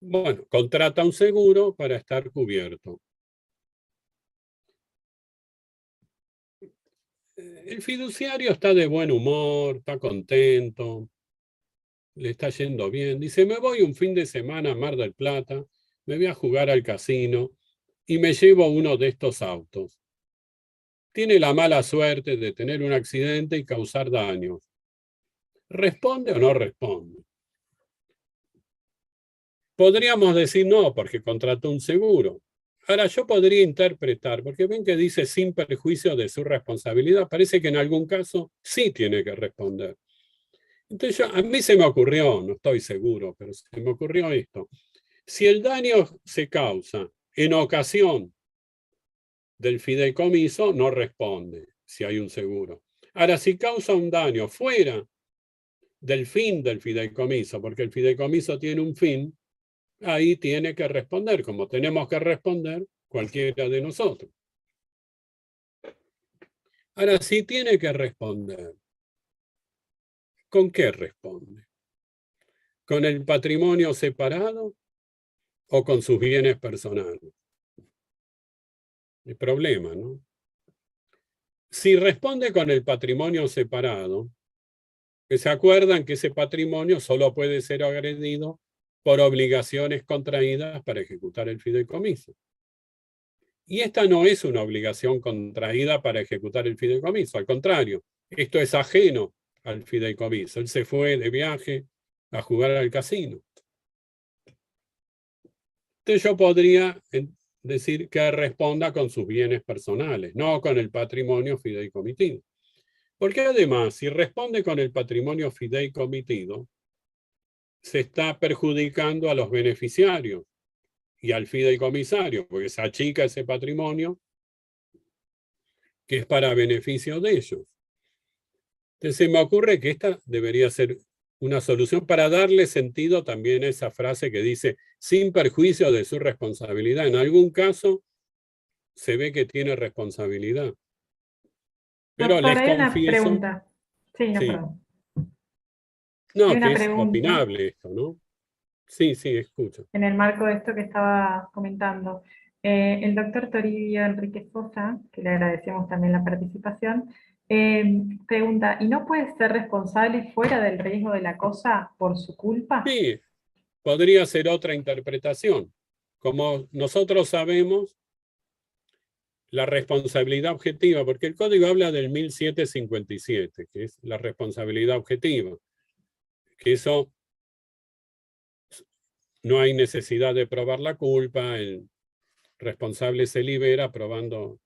Bueno, contrata un seguro para estar cubierto. El fiduciario está de buen humor, está contento, le está yendo bien. Dice, me voy un fin de semana a Mar del Plata, me voy a jugar al casino y me llevo uno de estos autos. Tiene la mala suerte de tener un accidente y causar daños. ¿Responde o no responde? Podríamos decir no, porque contrató un seguro. Ahora, yo podría interpretar, porque ven que dice sin perjuicio de su responsabilidad, parece que en algún caso sí tiene que responder. Entonces, a mí se me ocurrió, no estoy seguro, pero se me ocurrió esto. Si el daño se causa en ocasión del fideicomiso, no responde si hay un seguro. Ahora, si causa un daño fuera del fin del fideicomiso, porque el fideicomiso tiene un fin, ahí tiene que responder, como tenemos que responder cualquiera de nosotros. Ahora, si tiene que responder, ¿con qué responde? ¿Con el patrimonio separado o con sus bienes personales? El problema, ¿no? Si responde con el patrimonio separado, que se acuerdan que ese patrimonio solo puede ser agredido por obligaciones contraídas para ejecutar el fideicomiso. Y esta no es una obligación contraída para ejecutar el fideicomiso, al contrario, esto es ajeno al fideicomiso. Él se fue de viaje a jugar al casino. Entonces yo podría decir que responda con sus bienes personales, no con el patrimonio fideicomitido. Porque además, si responde con el patrimonio fideicomitido, se está perjudicando a los beneficiarios y al fideicomisario, porque se achica ese patrimonio que es para beneficio de ellos. Entonces se me ocurre que esta debería ser una solución para darle sentido también a esa frase que dice sin perjuicio de su responsabilidad. En algún caso se ve que tiene responsabilidad. Pero Doctor, les hay una confieso... pregunta. Sí, no, Sí. perdón. Hay No, una que es pregunta opinable esto, ¿no? Sí, sí, escucho. en el marco de esto que estaba comentando. El doctor Toribio Enrique Sosa, que le agradecemos también la participación, pregunta, ¿y no puede ser responsable fuera del riesgo de la cosa por su culpa? Sí, podría ser otra interpretación. Como nosotros sabemos, la responsabilidad objetiva, porque el código habla del 1757, que es la responsabilidad objetiva, que eso no hay necesidad de probar la culpa, el responsable se libera probando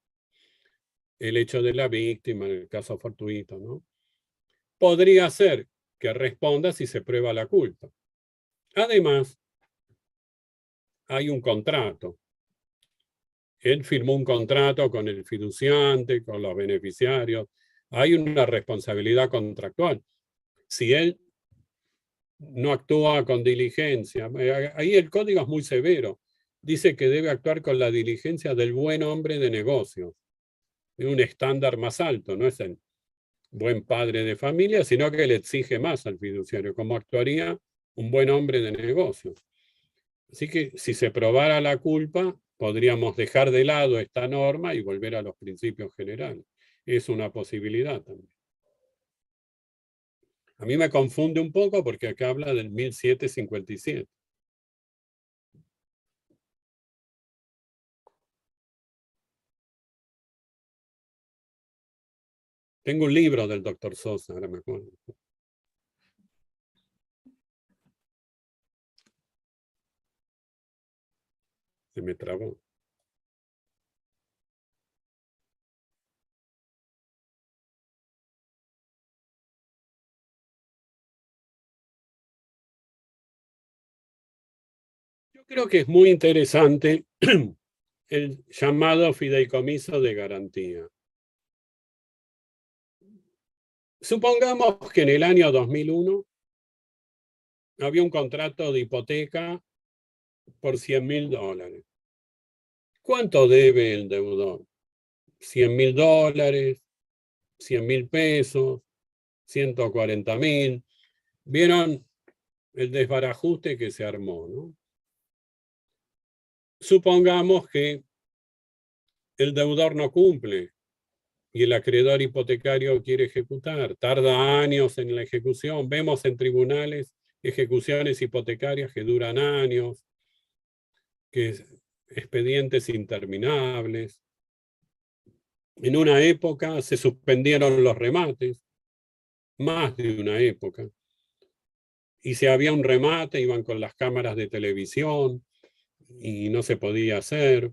el hecho de la víctima, en el caso fortuito, ¿no? Podría ser que responda si se prueba la culpa. Además, hay un contrato. Él firmó un contrato con el fiduciante, con los beneficiarios. Hay una responsabilidad contractual. Si él no actúa con diligencia, ahí el código es muy severo. dice que debe actuar con la diligencia del buen hombre de negocios, de un estándar más alto, no es el buen padre de familia, sino que le exige más al fiduciario, como actuaría un buen hombre de negocios. Así que si se probara la culpa, podríamos dejar de lado esta norma y volver a los principios generales. Es una posibilidad también. A mí me confunde un poco porque acá habla del 1757. Tengo un libro del doctor Sosa, ahora me acuerdo. Se me trabó. Yo creo que es muy interesante el llamado fideicomiso de garantía. Supongamos que en el año 2001 había un contrato de hipoteca por $100.000. ¿Cuánto debe el deudor? $100.000, 100.000 pesos, 140.000. ¿Vieron el desbarajuste que se armó, ¿no? Supongamos que el deudor no cumple y el acreedor hipotecario quiere ejecutar. Tarda años en la ejecución. Vemos en tribunales ejecuciones hipotecarias que duran años, que expedientes interminables. En una época se suspendieron los remates, más de una época. Y si había un remate, iban con las cámaras de televisión y no se podía hacer.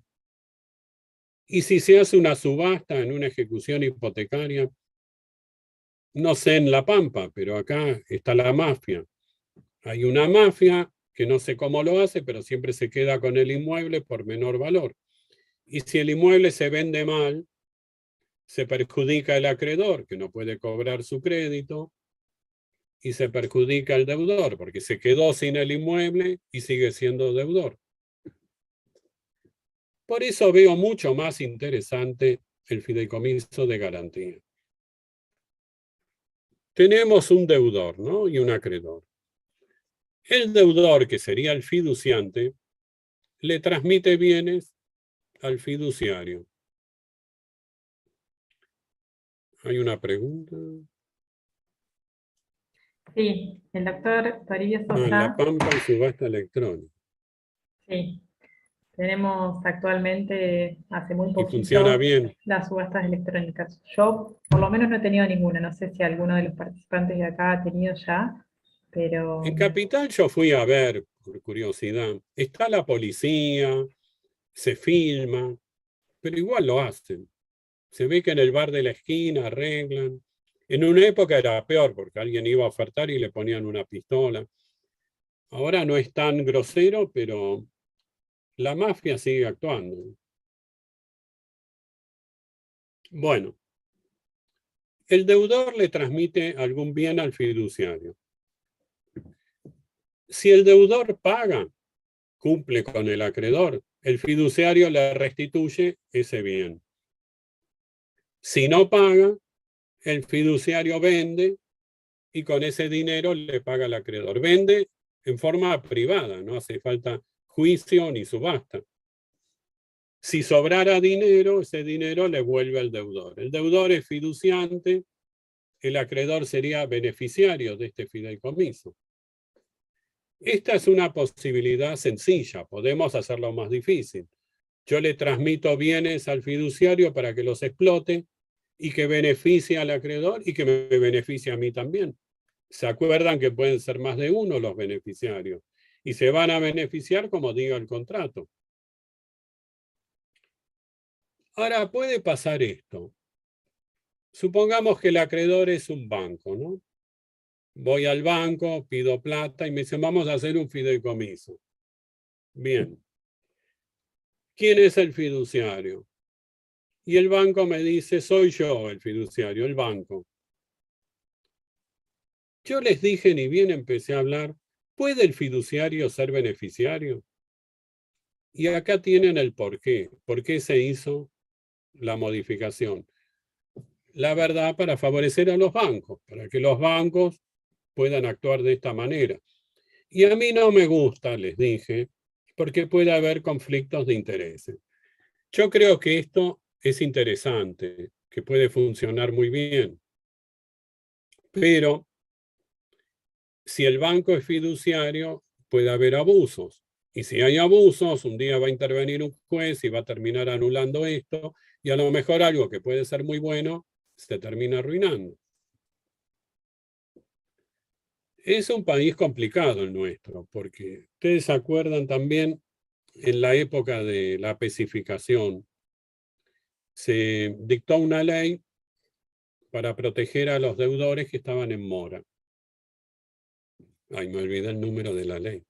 Y si se hace una subasta en una ejecución hipotecaria, no sé en La Pampa, pero acá está la mafia. Hay una mafia que no sé cómo lo hace, pero siempre se queda con el inmueble por menor valor. Y si el inmueble se vende mal, se perjudica el acreedor, que no puede cobrar su crédito, y se perjudica el deudor, porque se quedó sin el inmueble y sigue siendo deudor. Por eso veo mucho más interesante el fideicomiso de garantía. Tenemos un deudor, ¿no? Y un acreedor. El deudor, que sería el fiduciante, le transmite bienes al fiduciario. ¿Hay una pregunta? Sí, el doctor Toribio En La Sosa. Pampa y subasta electrónica. Sí, tenemos actualmente, hace muy Y funciona poquito, bien. las subastas electrónicas. Yo, por lo menos, no he tenido ninguna. No sé si alguno de los participantes de acá ha tenido ya, pero En Capital yo fui a ver, por curiosidad. Está la policía, se filma, pero igual lo hacen. Se ve que en el bar de la esquina arreglan. En una época era peor porque alguien iba a ofertar y le ponían una pistola. Ahora no es tan grosero, pero la mafia sigue actuando. Bueno, el deudor le transmite algún bien al fiduciario. Si el deudor paga, cumple con el acreedor, el fiduciario le restituye ese bien. Si no paga, el fiduciario vende y con ese dinero le paga al acreedor. Vende en forma privada, no hace falta juicio ni subasta. Si sobrara dinero, ese dinero le vuelve al deudor. El deudor es fiduciante, el acreedor sería beneficiario de este fideicomiso. Esta es una posibilidad sencilla, podemos hacerlo más difícil. Yo le transmito bienes al fiduciario para que los explote y que beneficie al acreedor y que me beneficie a mí también. ¿Se acuerdan que pueden ser más de uno los beneficiarios? Y se van a beneficiar como diga el contrato. Ahora, puede pasar esto. Supongamos que el acreedor es un banco, ¿no? Voy al banco, pido plata y me dicen, vamos a hacer un fideicomiso. Bien. ¿Quién es el fiduciario? Y el banco me dice, soy yo el fiduciario, el banco. Yo les dije, ni bien empecé a hablar, ¿puede el fiduciario ser beneficiario? Y acá tienen el porqué. ¿Por qué se hizo la modificación? La verdad, para favorecer a los bancos, para que los bancos puedan actuar de esta manera. Y a mí no me gusta, les dije, porque puede haber conflictos de intereses. Yo creo que esto es interesante, que puede funcionar muy bien. Pero si el banco es fiduciario, puede haber abusos. Y si hay abusos, un día va a intervenir un juez y va a terminar anulando esto, y a lo mejor algo que puede ser muy bueno se termina arruinando. Es un país complicado el nuestro, porque ustedes se acuerdan también en la época de la especificación, se dictó una ley para proteger a los deudores que estaban en mora. Ay, me olvidé el número de la ley.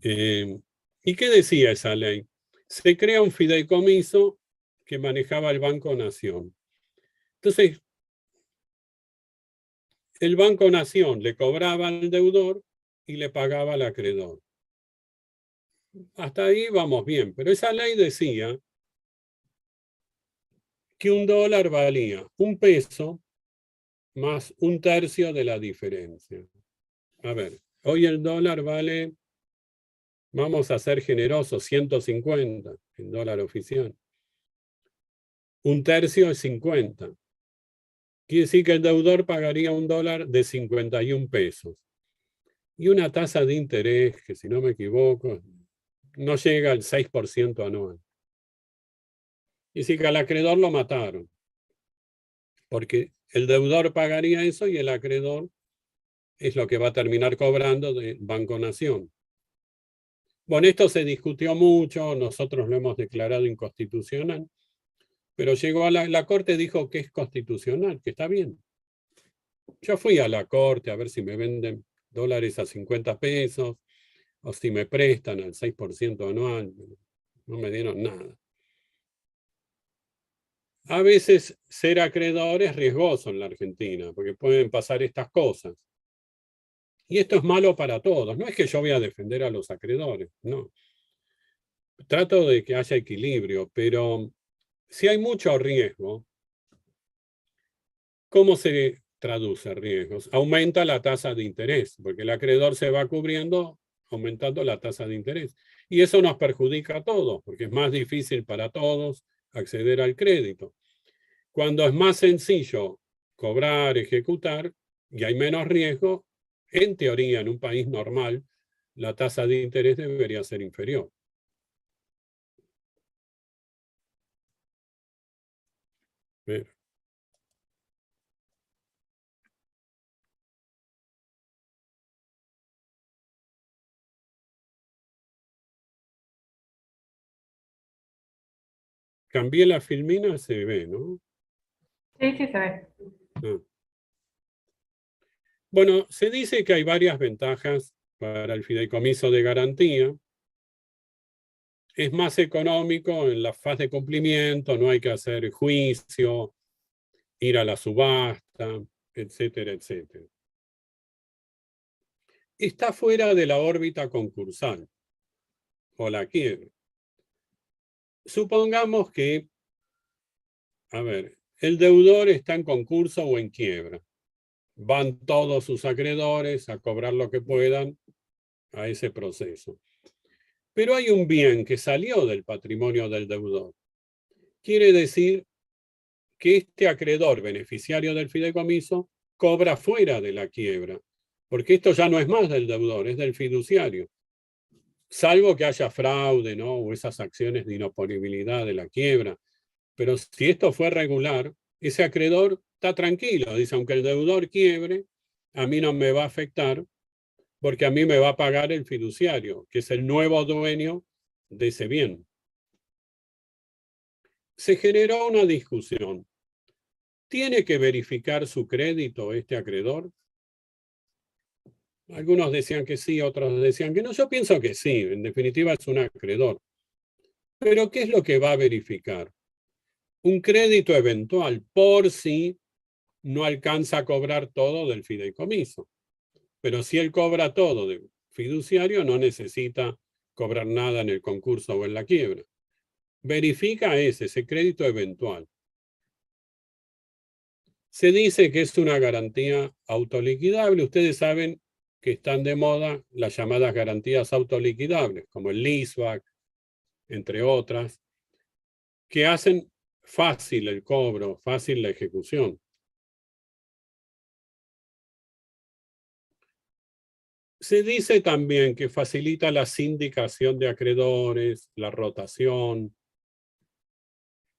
¿Y qué decía esa ley? Se crea un fideicomiso que manejaba el Banco Nación. Entonces, el Banco Nación le cobraba al deudor y le pagaba al acreedor. Hasta ahí vamos bien, pero esa ley decía que un dólar valía un peso más un tercio de la diferencia. A ver, hoy el dólar vale, vamos a ser generosos, 150 en dólar oficial. Un tercio es 50. Quiere decir que el deudor pagaría un dólar de 51 pesos. Y una tasa de interés, que si no me equivoco, no llega al 6% anual. Y sí que al acreedor lo mataron, porque el deudor pagaría eso y el acreedor es lo que va a terminar cobrando de Banco Nación. Bueno, esto se discutió mucho, nosotros lo hemos declarado inconstitucional, pero llegó a la Corte, dijo que es constitucional, que está bien. Yo fui a la Corte a ver si me venden dólares a 50 pesos o si me prestan al 6% anual. No me dieron nada. A veces ser acreedor es riesgoso en la Argentina, porque pueden pasar estas cosas. Y esto es malo para todos. No es que yo voy a defender a los acreedores, no. Trato de que haya equilibrio, pero si hay mucho riesgo, ¿cómo se traduce riesgos? Aumenta la tasa de interés, porque el acreedor se va cubriendo aumentando la tasa de interés. Y eso nos perjudica a todos, porque es más difícil para todos acceder al crédito. Cuando es más sencillo cobrar, ejecutar, y hay menos riesgo, en teoría, en un país normal, la tasa de interés debería ser inferior. Pero cambié la filmina, se ve, ¿no? Sí, sí, se ve. Ah. Bueno, se dice que hay varias ventajas para el fideicomiso de garantía. Es más económico en la fase de cumplimiento, no hay que hacer juicio, ir a la subasta, etcétera, etcétera. Está fuera de la órbita concursal o la quiebra. Supongamos que, a ver, el deudor está en concurso o en quiebra. Van todos sus acreedores a cobrar lo que puedan a ese proceso. Pero hay un bien que salió del patrimonio del deudor. Quiere decir que este acreedor beneficiario del fideicomiso cobra fuera de la quiebra, porque esto ya no es más del deudor, es del fiduciario. Salvo que haya fraude, ¿no? O esas acciones de inoponibilidad de la quiebra. Pero si esto fue regular, ese acreedor está tranquilo. Dice, aunque el deudor quiebre, a mí no me va a afectar porque a mí me va a pagar el fiduciario, que es el nuevo dueño de ese bien. Se generó una discusión. ¿Tiene que verificar su crédito este acreedor? Algunos decían que sí, otros decían que no. Yo pienso que sí, en definitiva es un acreedor. Pero ¿qué es lo que va a verificar? Un crédito eventual por si no alcanza a cobrar todo del fideicomiso. Pero si él cobra todo de fiduciario, no necesita cobrar nada en el concurso o en la quiebra. Verifica ese crédito eventual. Se dice que es una garantía autoliquidable. Ustedes saben que están de moda las llamadas garantías autoliquidables, como el leaseback, entre otras, que hacen fácil el cobro, fácil la ejecución. Se dice también que facilita la sindicación de acreedores, la rotación.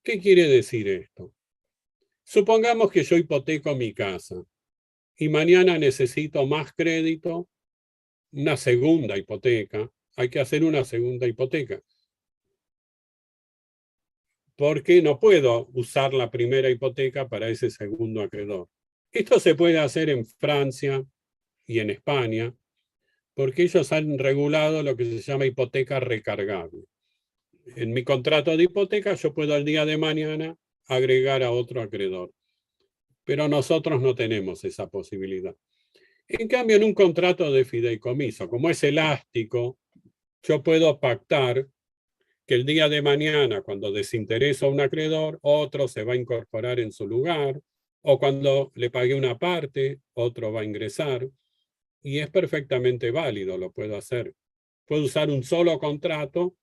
¿Qué quiere decir esto? Supongamos que yo hipoteco mi casa y mañana necesito más crédito, una segunda hipoteca. Hay que hacer una segunda hipoteca, porque no puedo usar la primera hipoteca para ese segundo acreedor. Esto se puede hacer en Francia y en España, porque ellos han regulado lo que se llama hipoteca recargable. En mi contrato de hipoteca yo puedo al día de mañana agregar a otro acreedor, pero nosotros no tenemos esa posibilidad. En cambio, en un contrato de fideicomiso, como es elástico, yo puedo pactar que el día de mañana, cuando desintereso a un acreedor, otro se va a incorporar en su lugar, o cuando le pagué una parte, otro va a ingresar, y es perfectamente válido, lo puedo hacer. Puedo usar un solo contrato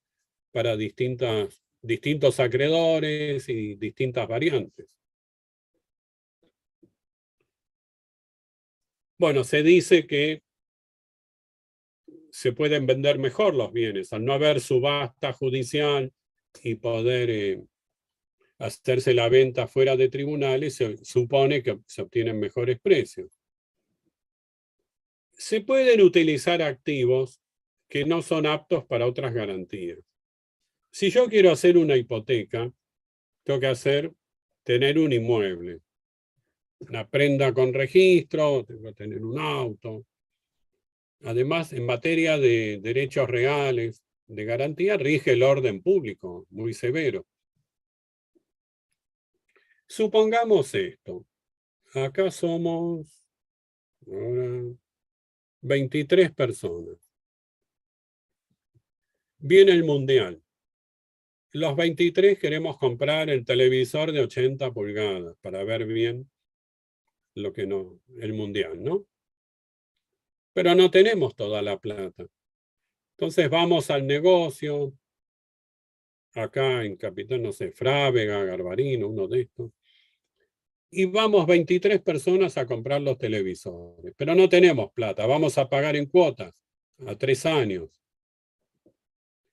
para distintos acreedores y distintas variantes. Bueno, se dice que se pueden vender mejor los bienes, al no haber subasta judicial y poder hacerse la venta fuera de tribunales, se supone que se obtienen mejores precios. Se pueden utilizar activos que no son aptos para otras garantías. Si yo quiero hacer una hipoteca, tengo que tener un inmueble, una prenda con registro, tengo que tener un auto. Además, en materia de derechos reales, de garantía, rige el orden público, muy severo. Supongamos esto. Acá somos 23 personas. Viene el mundial. Los 23 queremos comprar el televisor de 80 pulgadas para ver bien el mundial, ¿no? Pero no tenemos toda la plata. Entonces vamos al negocio, acá en Capitán, no sé, Frávega, Garbarino, uno de estos, y vamos 23 personas a comprar los televisores, pero no tenemos plata, vamos a pagar en cuotas a 3 años.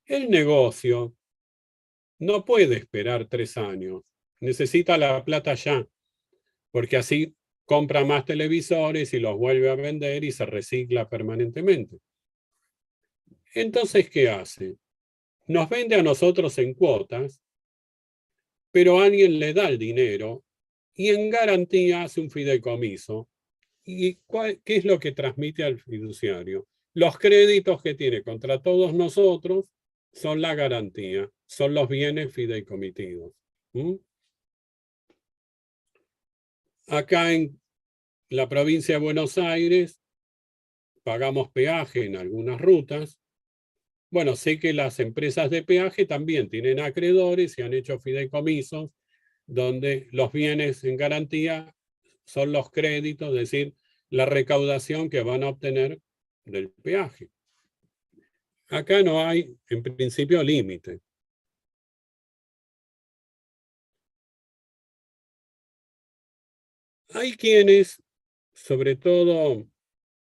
El negocio no puede esperar 3 años, necesita la plata ya, porque así compra más televisores y los vuelve a vender y se recicla permanentemente. Entonces, ¿qué hace? Nos vende a nosotros en cuotas, pero alguien le da el dinero y en garantía hace un fideicomiso. ¿Y qué es lo que transmite al fiduciario? Los créditos que tiene contra todos nosotros son la garantía, son los bienes fideicomitidos. Acá en la provincia de Buenos Aires pagamos peaje en algunas rutas. Bueno, sé que las empresas de peaje también tienen acreedores y han hecho fideicomisos donde los bienes en garantía son los créditos, es decir, la recaudación que van a obtener del peaje. Acá no hay, en principio, límite. Hay quienes, sobre todo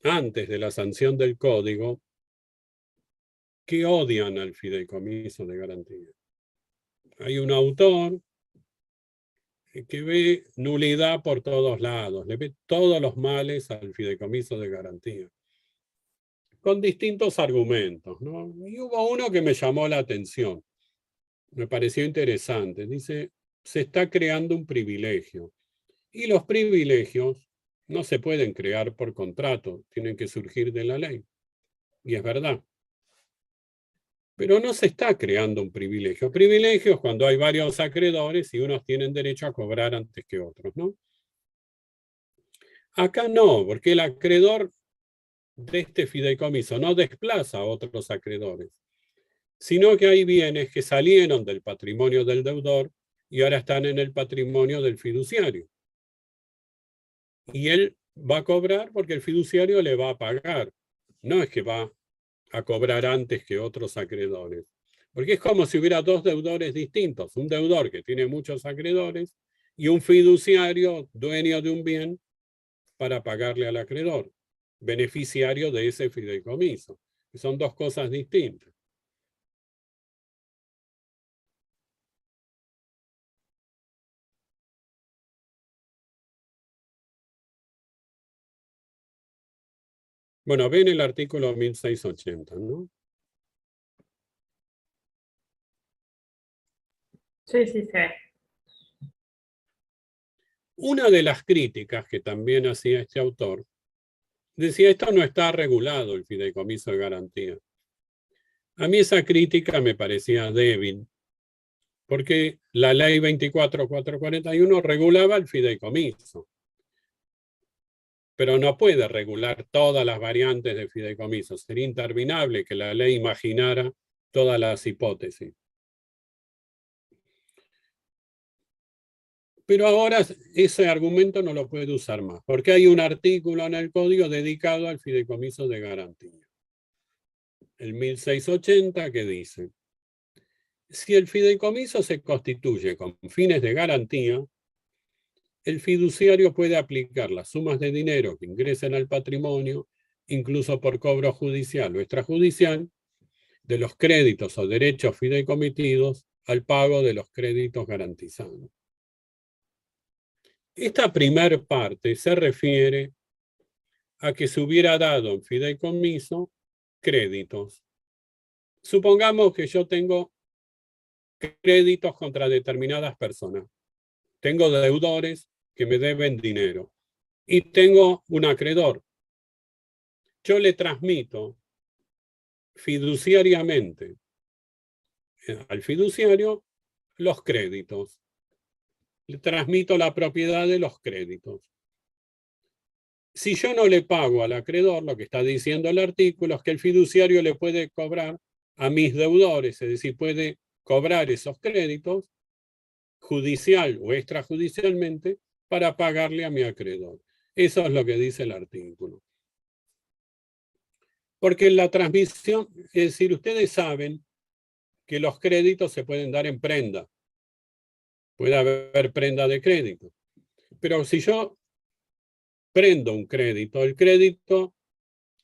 antes de la sanción del código, que odian al fideicomiso de garantía. Hay un autor que ve nulidad por todos lados, le ve todos los males al fideicomiso de garantía, con distintos argumentos, ¿no? Y hubo uno que me llamó la atención, me pareció interesante. Dice, se está creando un privilegio, y los privilegios no se pueden crear por contrato, tienen que surgir de la ley. Y es verdad. Pero no se está creando un privilegio. Privilegio es cuando hay varios acreedores y unos tienen derecho a cobrar antes que otros, ¿no? Acá no, porque el acreedor de este fideicomiso no desplaza a otros acreedores. sino que hay bienes que salieron del patrimonio del deudor y ahora están en el patrimonio del fiduciario. Y él va a cobrar porque el fiduciario le va a pagar. No es que va a cobrar antes que otros acreedores. Porque es como si hubiera dos deudores distintos. Un deudor que tiene muchos acreedores y un fiduciario dueño de un bien para pagarle al acreedor, beneficiario de ese fideicomiso. Son dos cosas distintas. Bueno, ven el artículo 1680, ¿no? Sí, sí, sí. Una de las críticas que también hacía este autor, decía, esto no está regulado, el fideicomiso de garantía. A mí esa crítica me parecía débil, porque la ley 24.441 regulaba el fideicomiso, pero no puede regular todas las variantes de fideicomiso. Sería interminable que la ley imaginara todas las hipótesis. Pero ahora ese argumento no lo puede usar más, porque hay un artículo en el código dedicado al fideicomiso de garantía. El 1680 que dice, si el fideicomiso se constituye con fines de garantía, el fiduciario puede aplicar las sumas de dinero que ingresen al patrimonio, incluso por cobro judicial o extrajudicial, de los créditos o derechos fideicomitidos al pago de los créditos garantizados. Esta primera parte se refiere a que se hubiera dado en fideicomiso créditos. Supongamos que yo tengo créditos contra determinadas personas. Tengo deudores que me deben dinero y tengo un acreedor. Yo le transmito fiduciariamente al fiduciario los créditos. Le transmito la propiedad de los créditos. Si yo no le pago al acreedor, lo que está diciendo el artículo es que el fiduciario le puede cobrar a mis deudores, es decir, puede cobrar esos créditos judicial o extrajudicialmente para pagarle a mi acreedor. Eso es lo que dice el artículo. Porque en la transmisión, es decir, ustedes saben que los créditos se pueden dar en prenda. Puede haber prenda de crédito. Pero si yo prendo un crédito, el crédito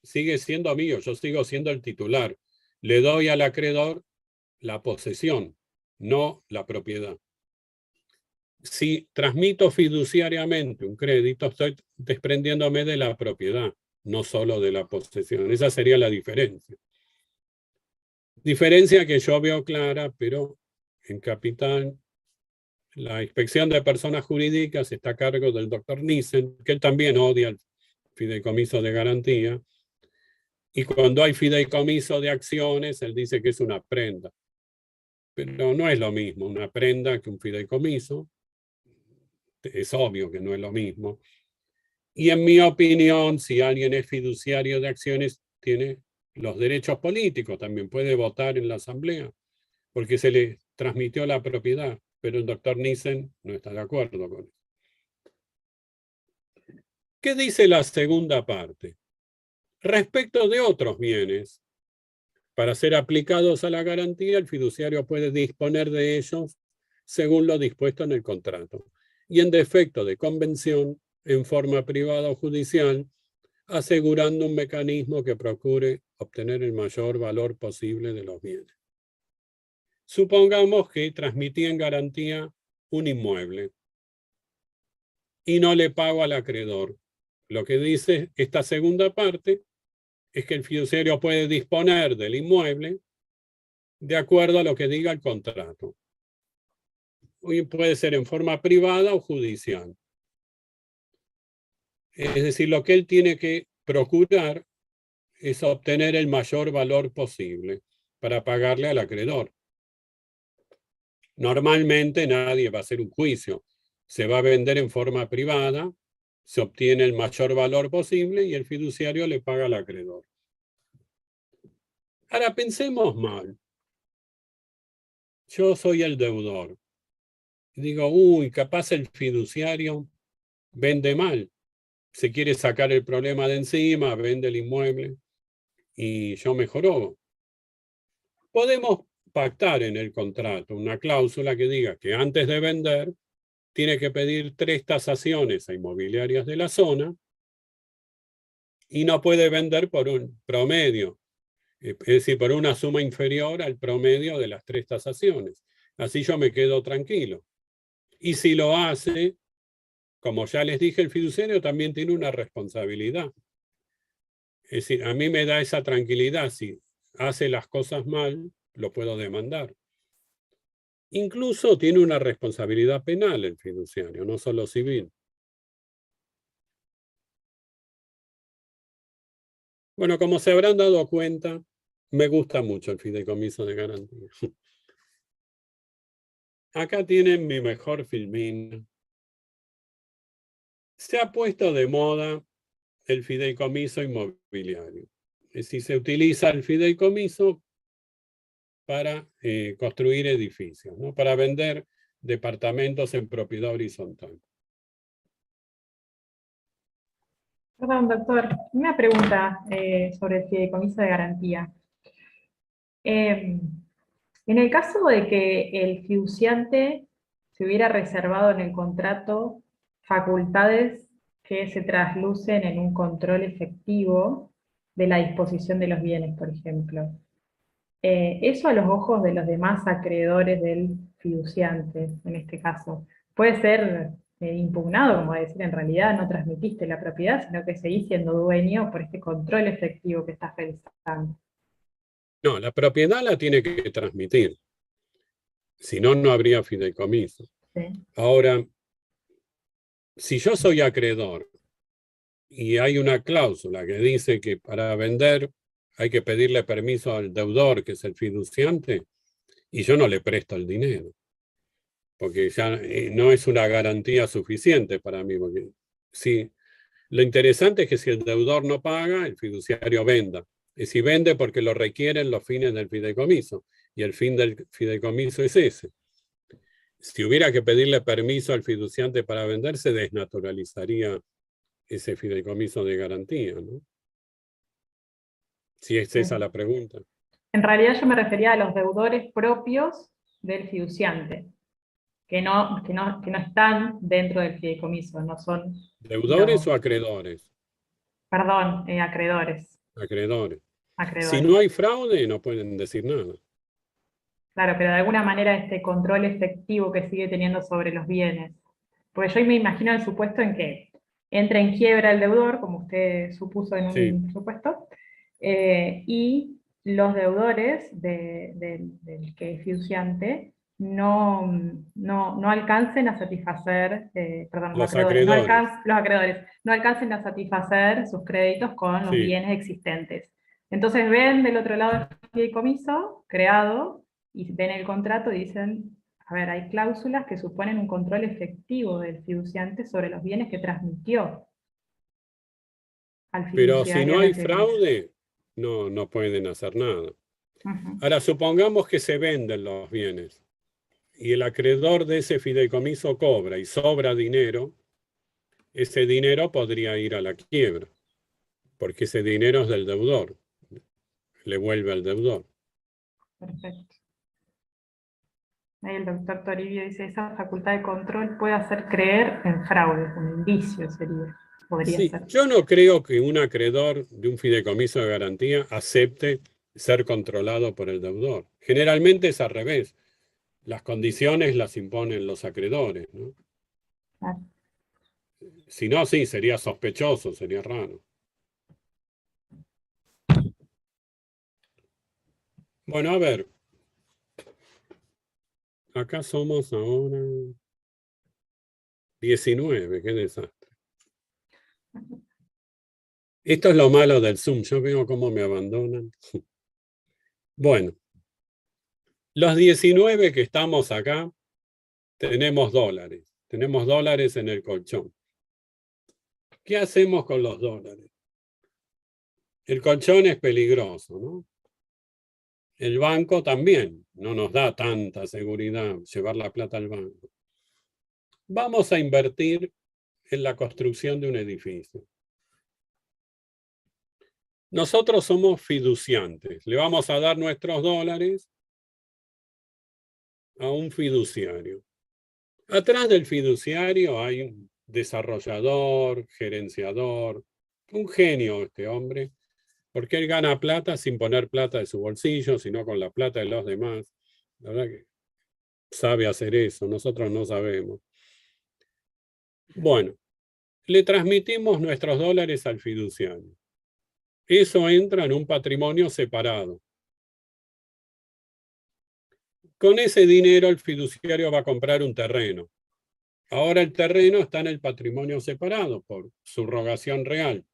sigue siendo mío, yo sigo siendo el titular. Le doy al acreedor la posesión, no la propiedad. Si transmito fiduciariamente un crédito, estoy desprendiéndome de la propiedad, no solo de la posesión. Esa sería la diferencia. Diferencia que yo veo clara, pero en Capital, la inspección de personas jurídicas está a cargo del doctor Nissen, que él también odia el fideicomiso de garantía. Y cuando hay fideicomiso de acciones, él dice que es una prenda. Pero no es lo mismo una prenda que un fideicomiso. Es obvio que no es lo mismo. Y en mi opinión, si alguien es fiduciario de acciones, tiene los derechos políticos, también puede votar en la asamblea, porque se le transmitió la propiedad, pero el doctor Nissen no está de acuerdo con eso. ¿Qué dice la segunda parte? Respecto de otros bienes, para ser aplicados a la garantía, el fiduciario puede disponer de ellos según lo dispuesto en el contrato. Y en defecto de convención, en forma privada o judicial, asegurando un mecanismo que procure obtener el mayor valor posible de los bienes. Supongamos que transmití en garantía un inmueble y no le pago al acreedor. Lo que dice esta segunda parte es que el fiduciario puede disponer del inmueble de acuerdo a lo que diga el contrato. Puede ser en forma privada o judicial. Es decir, lo que él tiene que procurar es obtener el mayor valor posible para pagarle al acreedor. Normalmente nadie va a hacer un juicio. Se va a vender en forma privada, se obtiene el mayor valor posible y el fiduciario le paga al acreedor. Ahora pensemos mal. yo soy el deudor. Y digo, uy, capaz el fiduciario vende mal. Se quiere sacar el problema de encima, vende el inmueble y yo me jorobo. Podemos pactar en el contrato una cláusula que diga que antes de vender tiene que pedir 3 tasaciones a inmobiliarias de la zona y no puede vender por un promedio, es decir, por una suma inferior al promedio de las 3 tasaciones. Así yo me quedo tranquilo. Y si lo hace, como ya les dije, el fiduciario también tiene una responsabilidad. Es decir, a mí me da esa tranquilidad. Si hace las cosas mal, lo puedo demandar. Incluso tiene una responsabilidad penal el fiduciario, no solo civil. Bueno, como se habrán dado cuenta, me gusta mucho el fideicomiso de garantía. Acá tienen mi mejor filmín. Se ha puesto de moda el fideicomiso inmobiliario. Es decir, se utiliza el fideicomiso para construir edificios, ¿no? Para vender departamentos en propiedad horizontal. Perdón, doctor, una pregunta sobre el fideicomiso de garantía. En el caso de que el fiduciante se hubiera reservado en el contrato facultades que se traslucen en un control efectivo de la disposición de los bienes, por ejemplo, eso a los ojos de los demás acreedores del fiduciante, en este caso, puede ser impugnado, como decir, en realidad no transmitiste la propiedad, sino que seguís siendo dueño por este control efectivo que estás realizando. No, la propiedad la tiene que transmitir. Si no, no habría fideicomiso. ¿Sí? Ahora, si yo soy acreedor y hay una cláusula que dice que para vender hay que pedirle permiso al deudor, que es el fiduciante, y yo no le presto el dinero, porque ya no es una garantía suficiente para mí. Porque sí, lo interesante es que si el deudor no paga, el fiduciario venda. Y si vende porque lo requieren los fines del fideicomiso, y el fin del fideicomiso es ese. Si hubiera que pedirle permiso al fiduciante para vender, se desnaturalizaría ese fideicomiso de garantía, ¿no? Si es esa la pregunta. En realidad yo me refería a los deudores propios del fiduciante, que no están dentro del fideicomiso, no son... ¿Deudores o acreedores? Perdón, acreedores. Acreedores. Si Acreedores. no hay fraude, no pueden decir nada. Claro, pero de alguna manera este control efectivo que sigue teniendo sobre los bienes. Porque yo me imagino el supuesto en que entra en quiebra el deudor, como usted supuso en un supuesto, y los deudores del que es fiduciante no alcancen a satisfacer, perdón, Los acreedores. los acreedores no alcancen a satisfacer sus créditos con los bienes existentes. Entonces ven del otro lado el fideicomiso creado, y ven el contrato y dicen, a ver, hay cláusulas que suponen un control efectivo del fiduciante sobre los bienes que transmitió al Pero si fiduciario no en hay el fideicomiso. fraude, no pueden hacer nada. Ahora, supongamos que se venden los bienes y el acreedor de ese fideicomiso cobra y sobra dinero, ese dinero podría ir a la quiebra, porque ese dinero es del deudor, le vuelve al deudor. Perfecto. Ahí el doctor Toribio dice, esa facultad de control puede hacer creer en fraude, un indicio sería, podría Sí, ser. yo no creo que un acreedor de un fideicomiso de garantía acepte ser controlado por el deudor. Generalmente es al revés. Las condiciones las imponen los acreedores, ¿no? Claro. Si no, sí, sería sospechoso, sería raro. Bueno, a ver. Acá somos ahora 19, qué desastre. Esto es lo malo del Zoom, yo veo cómo me abandonan. Bueno, los 19 que estamos acá, tenemos dólares en el colchón. ¿Qué hacemos con los dólares? El colchón es peligroso, ¿no? El banco también no nos da tanta seguridad llevar la plata al banco. Vamos a invertir en la construcción de un edificio. Nosotros somos fiduciantes. Le vamos a dar nuestros dólares a un fiduciario. Atrás del fiduciario hay un desarrollador, gerenciador, un genio este hombre, porque él gana plata sin poner plata de su bolsillo, sino con la plata de los demás. La verdad que sabe hacer eso, nosotros no sabemos. Bueno, le transmitimos nuestros dólares al fiduciario. Eso entra en un patrimonio separado. Con ese dinero el fiduciario va a comprar un terreno. Ahora el terreno está en el patrimonio separado por subrogación real.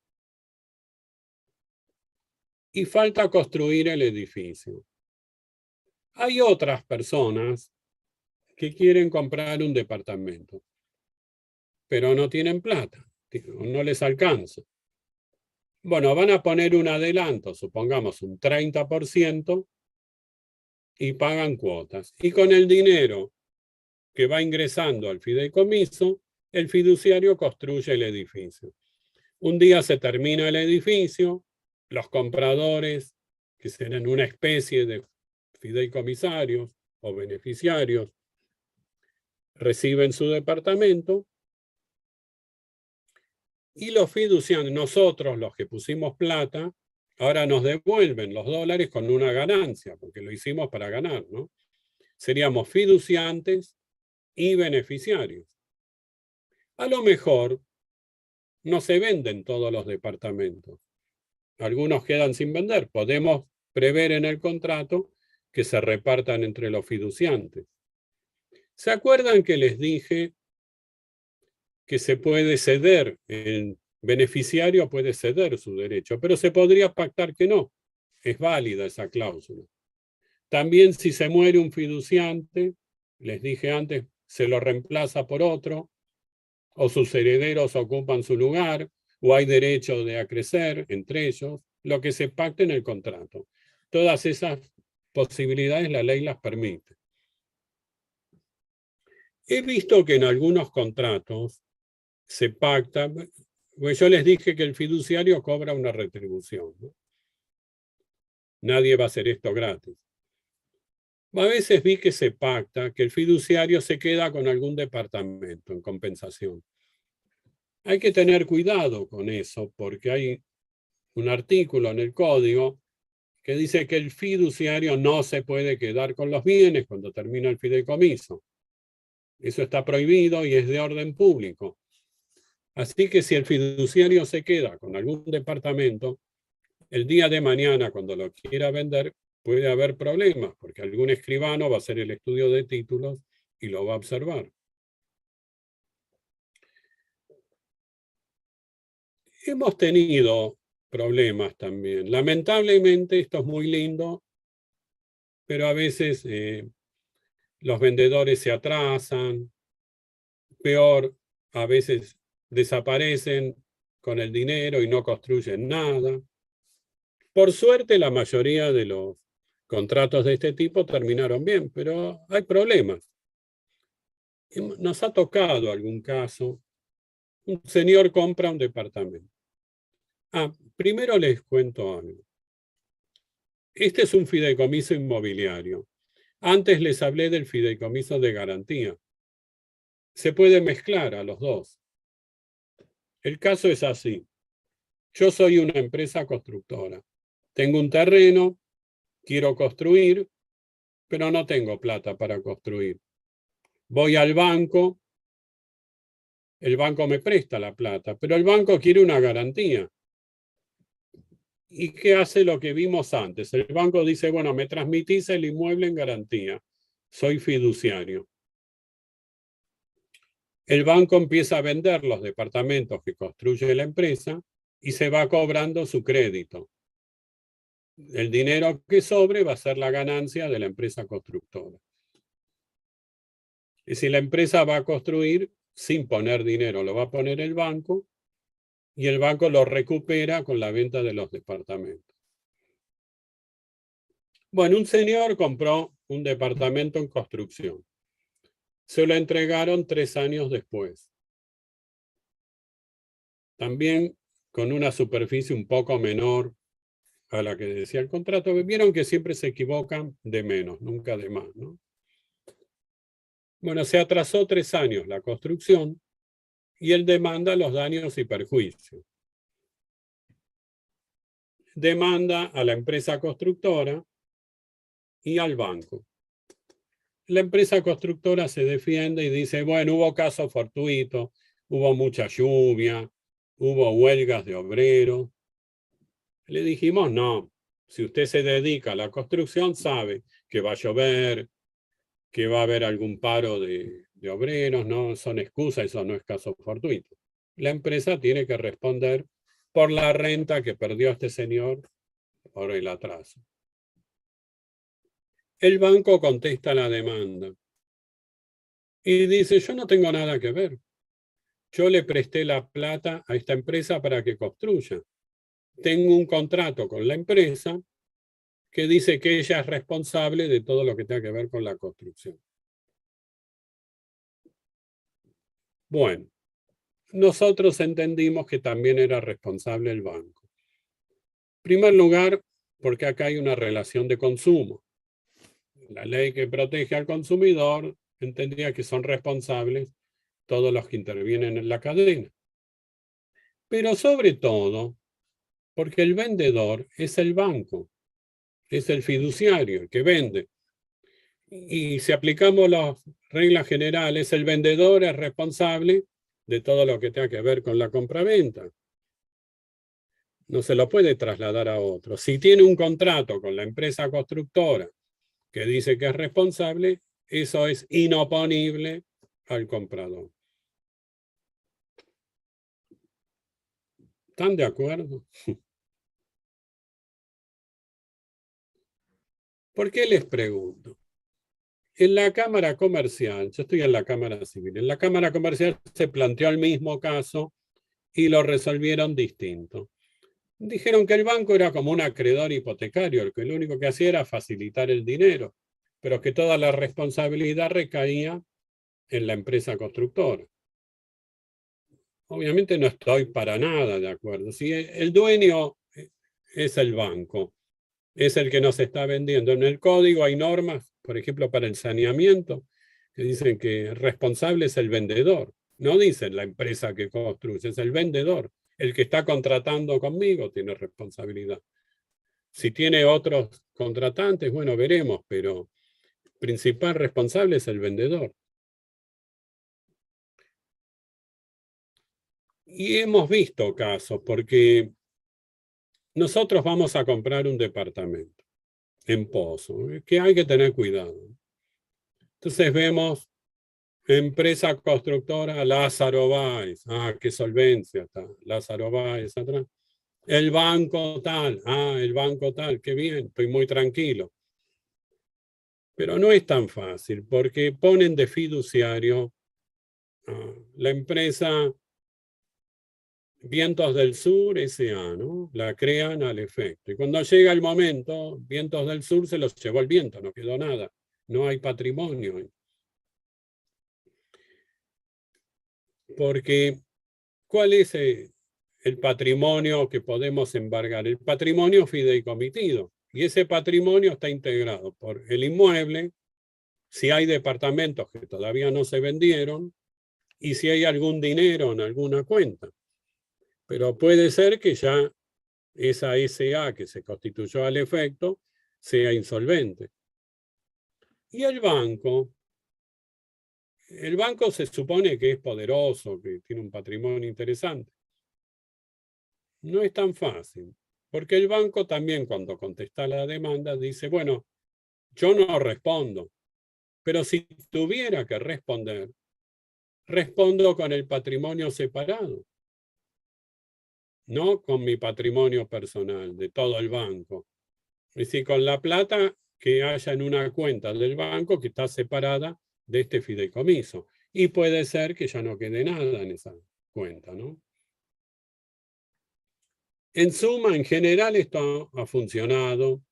Y falta construir el edificio. Hay otras personas que quieren comprar un departamento, pero no tienen plata, no les alcanza. Bueno, van a poner un adelanto, supongamos un 30%, y pagan cuotas. Y con el dinero que va ingresando al fideicomiso, el fiduciario construye el edificio. Un día se termina el edificio, los compradores, que serán una especie de fideicomisarios o beneficiarios, reciben su departamento y los fiduciarios, nosotros los que pusimos plata, ahora nos devuelven los dólares con una ganancia, porque lo hicimos para ganar, ¿no? Seríamos fiduciantes y beneficiarios. A lo mejor no se venden todos los departamentos. Algunos quedan sin vender. Podemos prever en el contrato que se repartan entre los fiduciantes. ¿Se acuerdan que les dije que se puede ceder, el beneficiario puede ceder su derecho, pero se podría pactar que no? Es válida esa cláusula. También si se muere un fiduciante, les dije antes, se lo reemplaza por otro, o sus herederos ocupan su lugar, o hay derecho de acrecer entre ellos, lo que se pacte en el contrato. Todas esas posibilidades la ley las permite. He visto que en algunos contratos se pacta, pues yo les dije que el fiduciario cobra una retribución, ¿no? Nadie va a hacer esto gratis. A veces vi que se pacta que el fiduciario se queda con algún departamento en compensación. Hay que tener cuidado con eso, porque hay un artículo en el código que dice que el fiduciario no se puede quedar con los bienes cuando termina el fideicomiso. Eso está prohibido y es de orden público. Así que si el fiduciario se queda con algún departamento, el día de mañana, cuando lo quiera vender, puede haber problemas, porque algún escribano va a hacer el estudio de títulos y lo va a observar. Hemos tenido problemas también. Lamentablemente esto es muy lindo, pero a veces los vendedores se atrasan, peor, a veces desaparecen con el dinero y no construyen nada. Por suerte, la mayoría de los contratos de este tipo terminaron bien, pero hay problemas. Nos ha tocado algún caso. Un señor compra un departamento. Primero les cuento algo. Este es un fideicomiso inmobiliario. Antes les hablé del fideicomiso de garantía. Se puede mezclar a los dos. El caso es así. Yo soy una empresa constructora. Tengo un terreno, quiero construir, pero no tengo plata para construir. Voy al banco, el banco me presta la plata, pero el banco quiere una garantía. ¿Y qué hace lo que vimos antes? El banco dice, bueno, me transmitís el inmueble en garantía. Soy fiduciario. El banco empieza a vender los departamentos que construye la empresa y se va cobrando su crédito. El dinero que sobre va a ser la ganancia de la empresa constructora. Y si la empresa va a construir sin poner dinero, lo va a poner el banco y el banco lo recupera con la venta de los departamentos. Bueno, un señor compró un departamento en construcción. Se lo entregaron 3 años después. También con una superficie un poco menor a la que decía el contrato. Vieron que siempre se equivocan de menos, nunca de más, ¿no? Bueno, se atrasó 3 años la construcción y él demanda los daños y perjuicios. Demanda a la empresa constructora y al banco. La empresa constructora se defiende y dice, bueno, hubo casos fortuitos, hubo mucha lluvia, hubo huelgas de obreros. Le dijimos, no, si usted se dedica a la construcción, sabe que va a llover, que va a haber algún paro de obreros, no son excusas, eso no es caso fortuito. La empresa tiene que responder por la renta que perdió este señor por el atraso. El banco contesta la demanda y dice, yo no tengo nada que ver. Yo le presté la plata a esta empresa para que construya. Tengo un contrato con la empresa que dice que ella es responsable de todo lo que tenga que ver con la construcción. Bueno, nosotros entendimos que también era responsable el banco. En primer lugar, porque acá hay una relación de consumo. La ley que protege al consumidor entendía que son responsables todos los que intervienen en la cadena. Pero sobre todo, porque el vendedor es el banco, es el fiduciario, el que vende. Y si aplicamos las reglas generales, el vendedor es responsable de todo lo que tenga que ver con la compraventa. No se lo puede trasladar a otro. Si tiene un contrato con la empresa constructora que dice que es responsable, eso es inoponible al comprador. ¿Están de acuerdo? ¿Por qué les pregunto? En la Cámara Comercial, yo estoy en la Cámara Civil, en la Cámara Comercial se planteó el mismo caso y lo resolvieron distinto. Dijeron que el banco era como un acreedor hipotecario, el que lo único que hacía era facilitar el dinero, pero que toda la responsabilidad recaía en la empresa constructora. Obviamente no estoy para nada de acuerdo. Si el dueño es el banco, es el que nos está vendiendo. En el código hay normas, por ejemplo, para el saneamiento, que dicen que el responsable es el vendedor. No dicen la empresa que construye, es el vendedor. El que está contratando conmigo tiene responsabilidad. Si tiene otros contratantes, bueno, veremos, pero el principal responsable es el vendedor. Y hemos visto casos, porque nosotros vamos a comprar un departamento en Pozo, que hay que tener cuidado. Entonces vemos empresa constructora Lázaro Báez, qué solvencia está, Lázaro Báez atrás. El banco tal, el banco tal, qué bien, estoy muy tranquilo. Pero no es tan fácil, porque ponen de fiduciario la empresa Vientos del Sur S.A., ¿no? La crean al efecto. Y cuando llega el momento, Vientos del Sur se los llevó el viento, no quedó nada. No hay patrimonio. Porque, ¿cuál es el patrimonio que podemos embargar? El patrimonio fideicomitido. Y ese patrimonio está integrado por el inmueble, si hay departamentos que todavía no se vendieron, y si hay algún dinero en alguna cuenta. Pero puede ser que ya esa SA que se constituyó al efecto sea insolvente. Y el banco se supone que es poderoso, que tiene un patrimonio interesante. No es tan fácil, porque el banco también cuando contesta la demanda dice, bueno, yo no respondo, pero si tuviera que responder, respondo con el patrimonio separado, no con mi patrimonio personal, de todo el banco. Es decir, con la plata que haya en una cuenta del banco que está separada de este fideicomiso. Y puede ser que ya no quede nada en esa cuenta, ¿no? En suma, en general esto ha funcionado.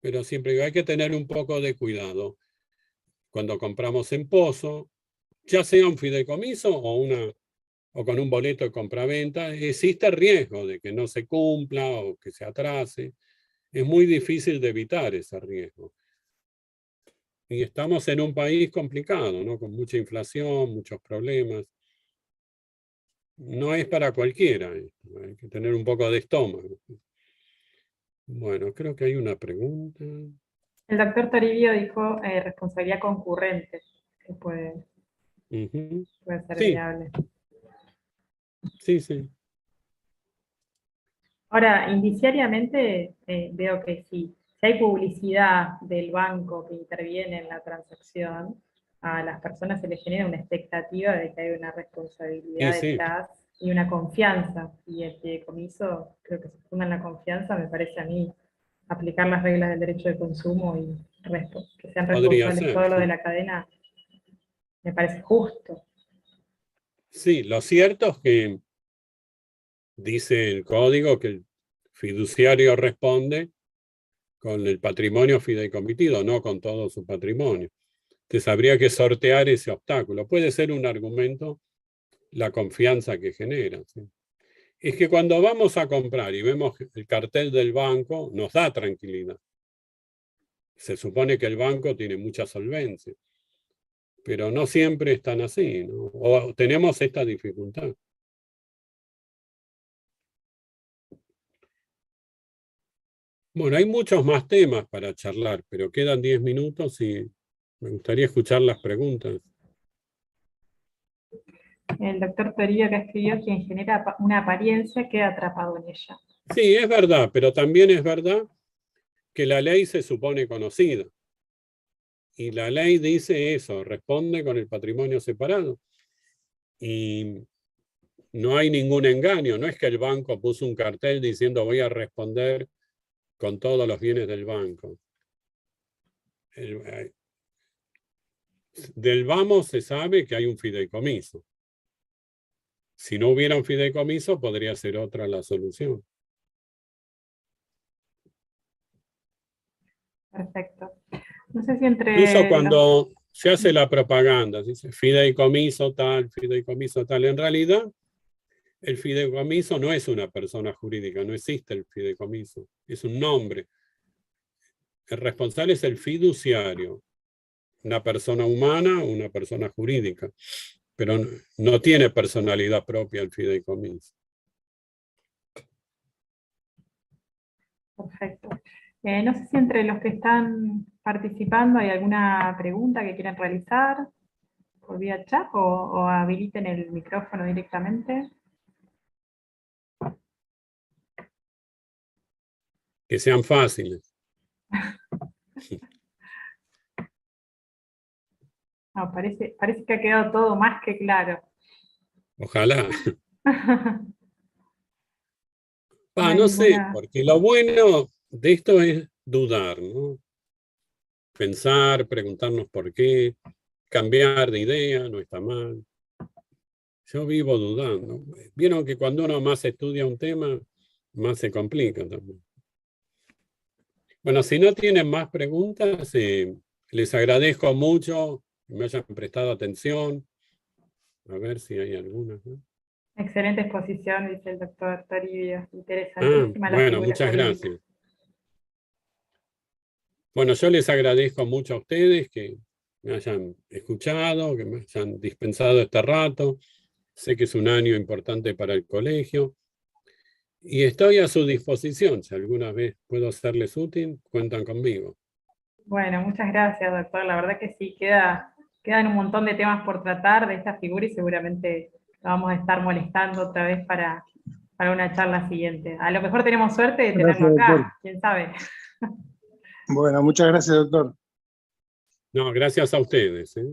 pero siempre hay que tener un poco de cuidado. Cuando compramos en pozo, ya sea un fideicomiso o con un boleto de compraventa, existe riesgo de que no se cumpla o que se atrase. Es muy difícil de evitar ese riesgo. Y estamos en un país complicado, ¿no? Con mucha inflación, muchos problemas. No es para cualquiera esto, hay que tener un poco de estómago. Bueno, creo que hay una pregunta. El doctor Toribio dijo responsabilidad concurrente, que puede ser Sí, viable. sí. Ahora, indiciariamente veo que sí. Si hay publicidad del banco que interviene en la transacción, a las personas se les genera una expectativa de que hay una responsabilidad Sí. detrás y una confianza. Y el fideicomiso, creo que se funda en la confianza, me parece a mí, aplicar las reglas del derecho de consumo y que sean Podría responsables ser, todos los de sí. la cadena, me parece justo. Sí, lo cierto es que dice el código que el fiduciario responde con el patrimonio fideicomitido, no con todo su patrimonio. Entonces habría que sortear ese obstáculo. Puede ser un argumento la confianza que genera, ¿sí? Es que cuando vamos a comprar y vemos el cartel del banco, nos da tranquilidad. Se supone que el banco tiene mucha solvencia, pero no siempre es tan así, ¿no? O tenemos esta dificultad. Bueno, hay muchos más temas para charlar, pero quedan 10 minutos y me gustaría escuchar las preguntas. El doctor Toribio que escribió, quien genera una apariencia queda atrapado en ella. Sí, es verdad, pero también es verdad que la ley se supone conocida. Y la ley dice eso, responde con el patrimonio separado. Y no hay ningún engaño, no es que el banco puso un cartel diciendo voy a responder con todos los bienes del banco. Del vamos se sabe que hay un fideicomiso. Si no hubiera un fideicomiso, podría ser otra la solución. Perfecto. No sé si Incluso entre los... cuando se hace la propaganda, dice fideicomiso tal, en realidad el fideicomiso no es una persona jurídica, no existe el fideicomiso, es un nombre. El responsable es el fiduciario, una persona humana o una persona jurídica, pero no tiene personalidad propia el fideicomiso. Perfecto. No sé si entre los que están participando hay alguna pregunta que quieran realizar por vía chat o habiliten el micrófono directamente. Que sean fáciles. No, parece que ha quedado todo más que claro. Ojalá. No hay No sé, ninguna... porque lo bueno de esto es dudar, ¿no? Pensar, preguntarnos por qué, cambiar de idea, no está mal. Yo vivo dudando. Vieron que cuando uno más estudia un tema, más se complica también. Bueno, si no tienen más preguntas, les agradezco mucho que me hayan prestado atención. A ver si hay alguna, ¿no? Excelente exposición, dice el doctor Toribio. Interesantísima la Bueno, figura muchas jurídica. gracias. Bueno, yo les agradezco mucho a ustedes que me hayan escuchado, que me hayan dispensado este rato. Sé que es un año importante para el colegio. Y estoy a su disposición. Si alguna vez puedo serles útil, cuentan conmigo. Bueno, muchas gracias, doctor. La verdad que sí, quedan un montón de temas por tratar de esta figura y seguramente lo vamos a estar molestando otra vez para una charla siguiente. A lo mejor tenemos suerte de tenerlo Gracias, acá, doctor. quién sabe. Bueno, muchas gracias, doctor. No, gracias a ustedes, ¿eh?